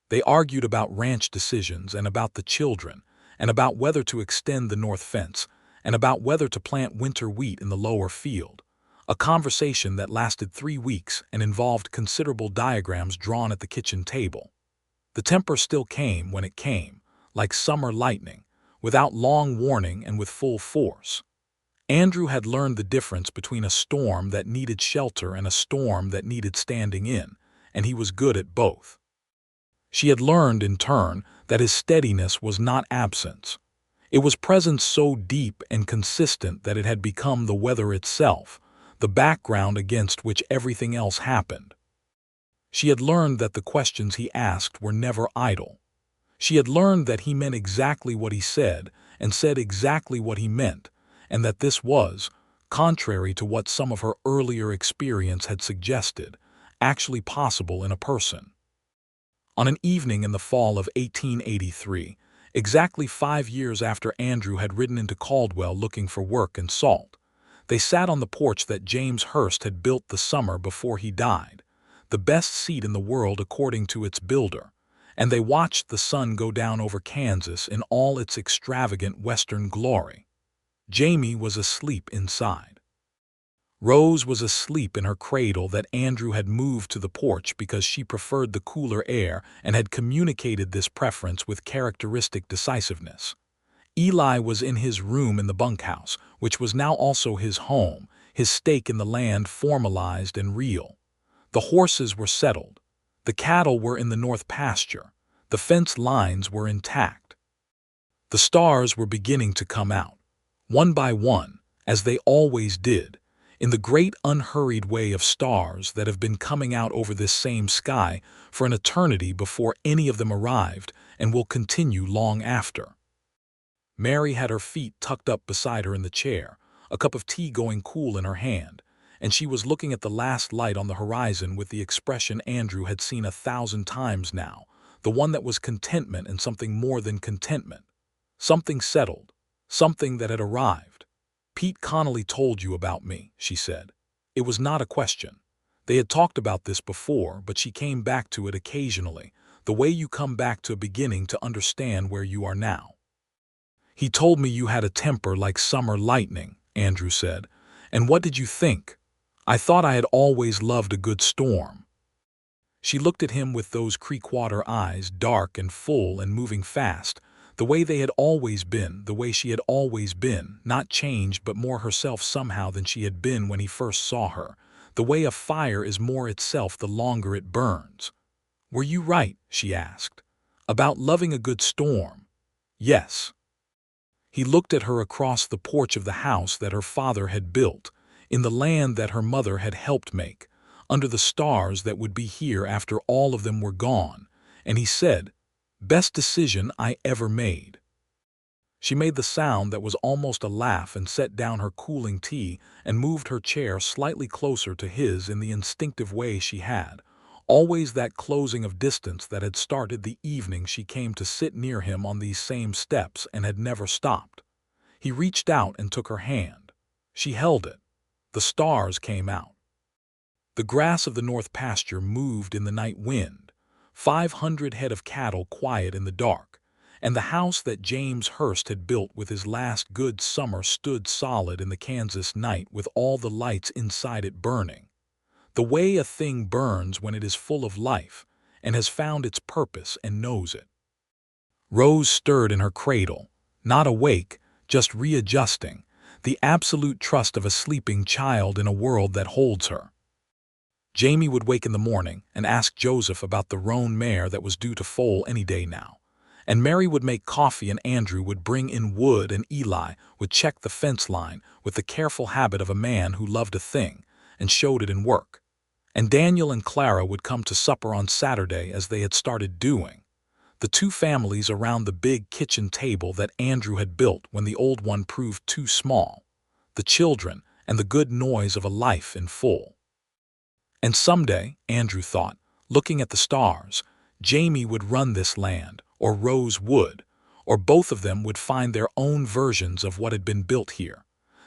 They argued about ranch decisions and about the children, and about whether to extend the north fence, and about whether to plant winter wheat in the lower field. A conversation that lasted 3 weeks and involved considerable diagrams drawn at the kitchen table. The temper still came when it came, like summer lightning, without long warning and with full force. Andrew had learned the difference between a storm that needed shelter and a storm that needed standing in, and he was good at both. She had learned, in turn, that his steadiness was not absence. It was presence so deep and consistent that it had become the weather itself, the background against which everything else happened. She had learned that the questions he asked were never idle. She had learned that he meant exactly what he said and said exactly what he meant, and that this was, contrary to what some of her earlier experience had suggested, actually possible in a person. On an evening in the fall of 1883, exactly 5 years after Andrew had ridden into Caldwell looking for work and salt, they sat on the porch that James Hurst had built the summer before he died, the best seat in the world according to its builder, and they watched the sun go down over Kansas in all its extravagant western glory. Jamie was asleep inside. Rose was asleep in her cradle that Andrew had moved to the porch because she preferred the cooler air and had communicated this preference with characteristic decisiveness. Eli was in his room in the bunkhouse, which was now also his home, his stake in the land formalized and real. The horses were settled. The cattle were in the north pasture. The fence lines were intact. The stars were beginning to come out, one by one, as they always did, in the great unhurried way of stars that have been coming out over this same sky for an eternity before any of them arrived and will continue long after. Mary had her feet tucked up beside her in the chair, a cup of tea going cool in her hand, and she was looking at the last light on the horizon with the expression Andrew had seen 1,000 times now, the one that was contentment and something more than contentment. Something settled, something that had arrived. "Pete Connolly told you about me," she said. It was not a question. They had talked about this before, but she came back to it occasionally, the way you come back to a beginning to understand where you are now. "He told me you had a temper like summer lightning," Andrew said. "And what did you think?" I thought I had always loved a good storm." She looked at him with those creek-water eyes, dark and full and moving fast, the way they had always been, the way she had always been, not changed but more herself somehow than she had been when he first saw her, the way a fire is more itself the longer it burns. "Were you right," she asked, "about loving a good storm?" "Yes." He looked at her across the porch of the house that her father had built, in the land that her mother had helped make, under the stars that would be here after all of them were gone, and he said, "Best decision I ever made." She made the sound that was almost a laugh and set down her cooling tea and moved her chair slightly closer to his in the instinctive way she had, always that closing of distance that had started the evening she came to sit near him on these same steps and had never stopped. He reached out and took her hand. She held it. The stars came out. The grass of the north pasture moved in the night wind, 500 head of cattle quiet in the dark, and the house that James Hurst had built with his last good summer stood solid in the Kansas night with all the lights inside it burning. The way a thing burns when it is full of life and has found its purpose and knows it. Rose stirred in her cradle, not awake, just readjusting, the absolute trust of a sleeping child in a world that holds her. Jamie would wake in the morning and ask Joseph about the roan mare that was due to foal any day now. And Mary would make coffee and Andrew would bring in wood and Eli would check the fence line with the careful habit of a man who loved a thing and showed it in work. And Daniel and Clara would come to supper on Saturday as they had started doing. The two families around the big kitchen table that Andrew had built when the old one proved too small. The children and the good noise of a life in full. And someday, Andrew thought, looking at the stars, Jamie would run this land, or Rose would, or both of them would find their own versions of what had been built here,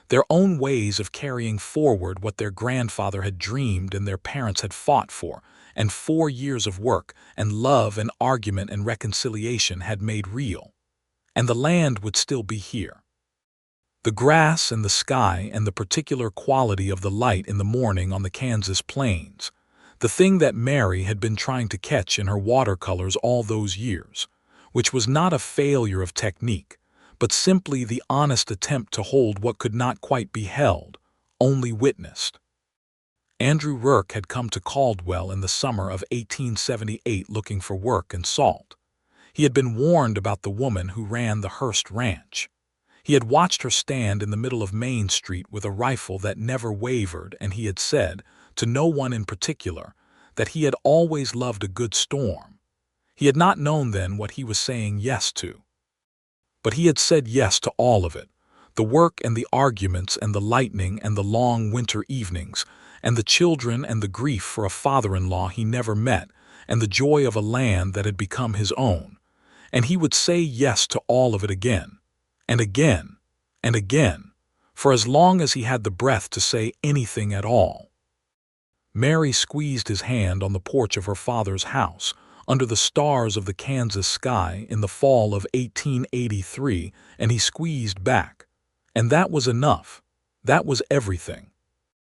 their own ways of carrying forward what their grandfather had dreamed and their parents had fought for, and 4 years of work and love and argument and reconciliation had made real. And the land would still be here. The grass and the sky and the particular quality of the light in the morning on the Kansas plains, the thing that Mary had been trying to catch in her watercolors all those years, which was not a failure of technique, but simply the honest attempt to hold what could not quite be held, only witnessed. Andrew Rourke had come to Caldwell in the summer of 1878 looking for work and salt. He had been warned about the woman who ran the Hurst ranch. He had watched her stand in the middle of Main Street with a rifle that never wavered, and he had said, to no one in particular, that he had always loved a good storm. He had not known then what he was saying yes to. But he had said yes to all of it, the work and the arguments and the lightning and the long winter evenings, and the children and the grief for a father-in-law he never met, and the joy of a land that had become his own. And he would say yes to all of it again. And again, and again, for as long as he had the breath to say anything at all. Mary squeezed his hand on the porch of her father's house, under the stars of the Kansas sky in the fall of 1883, and he squeezed back. And that was enough. That was everything.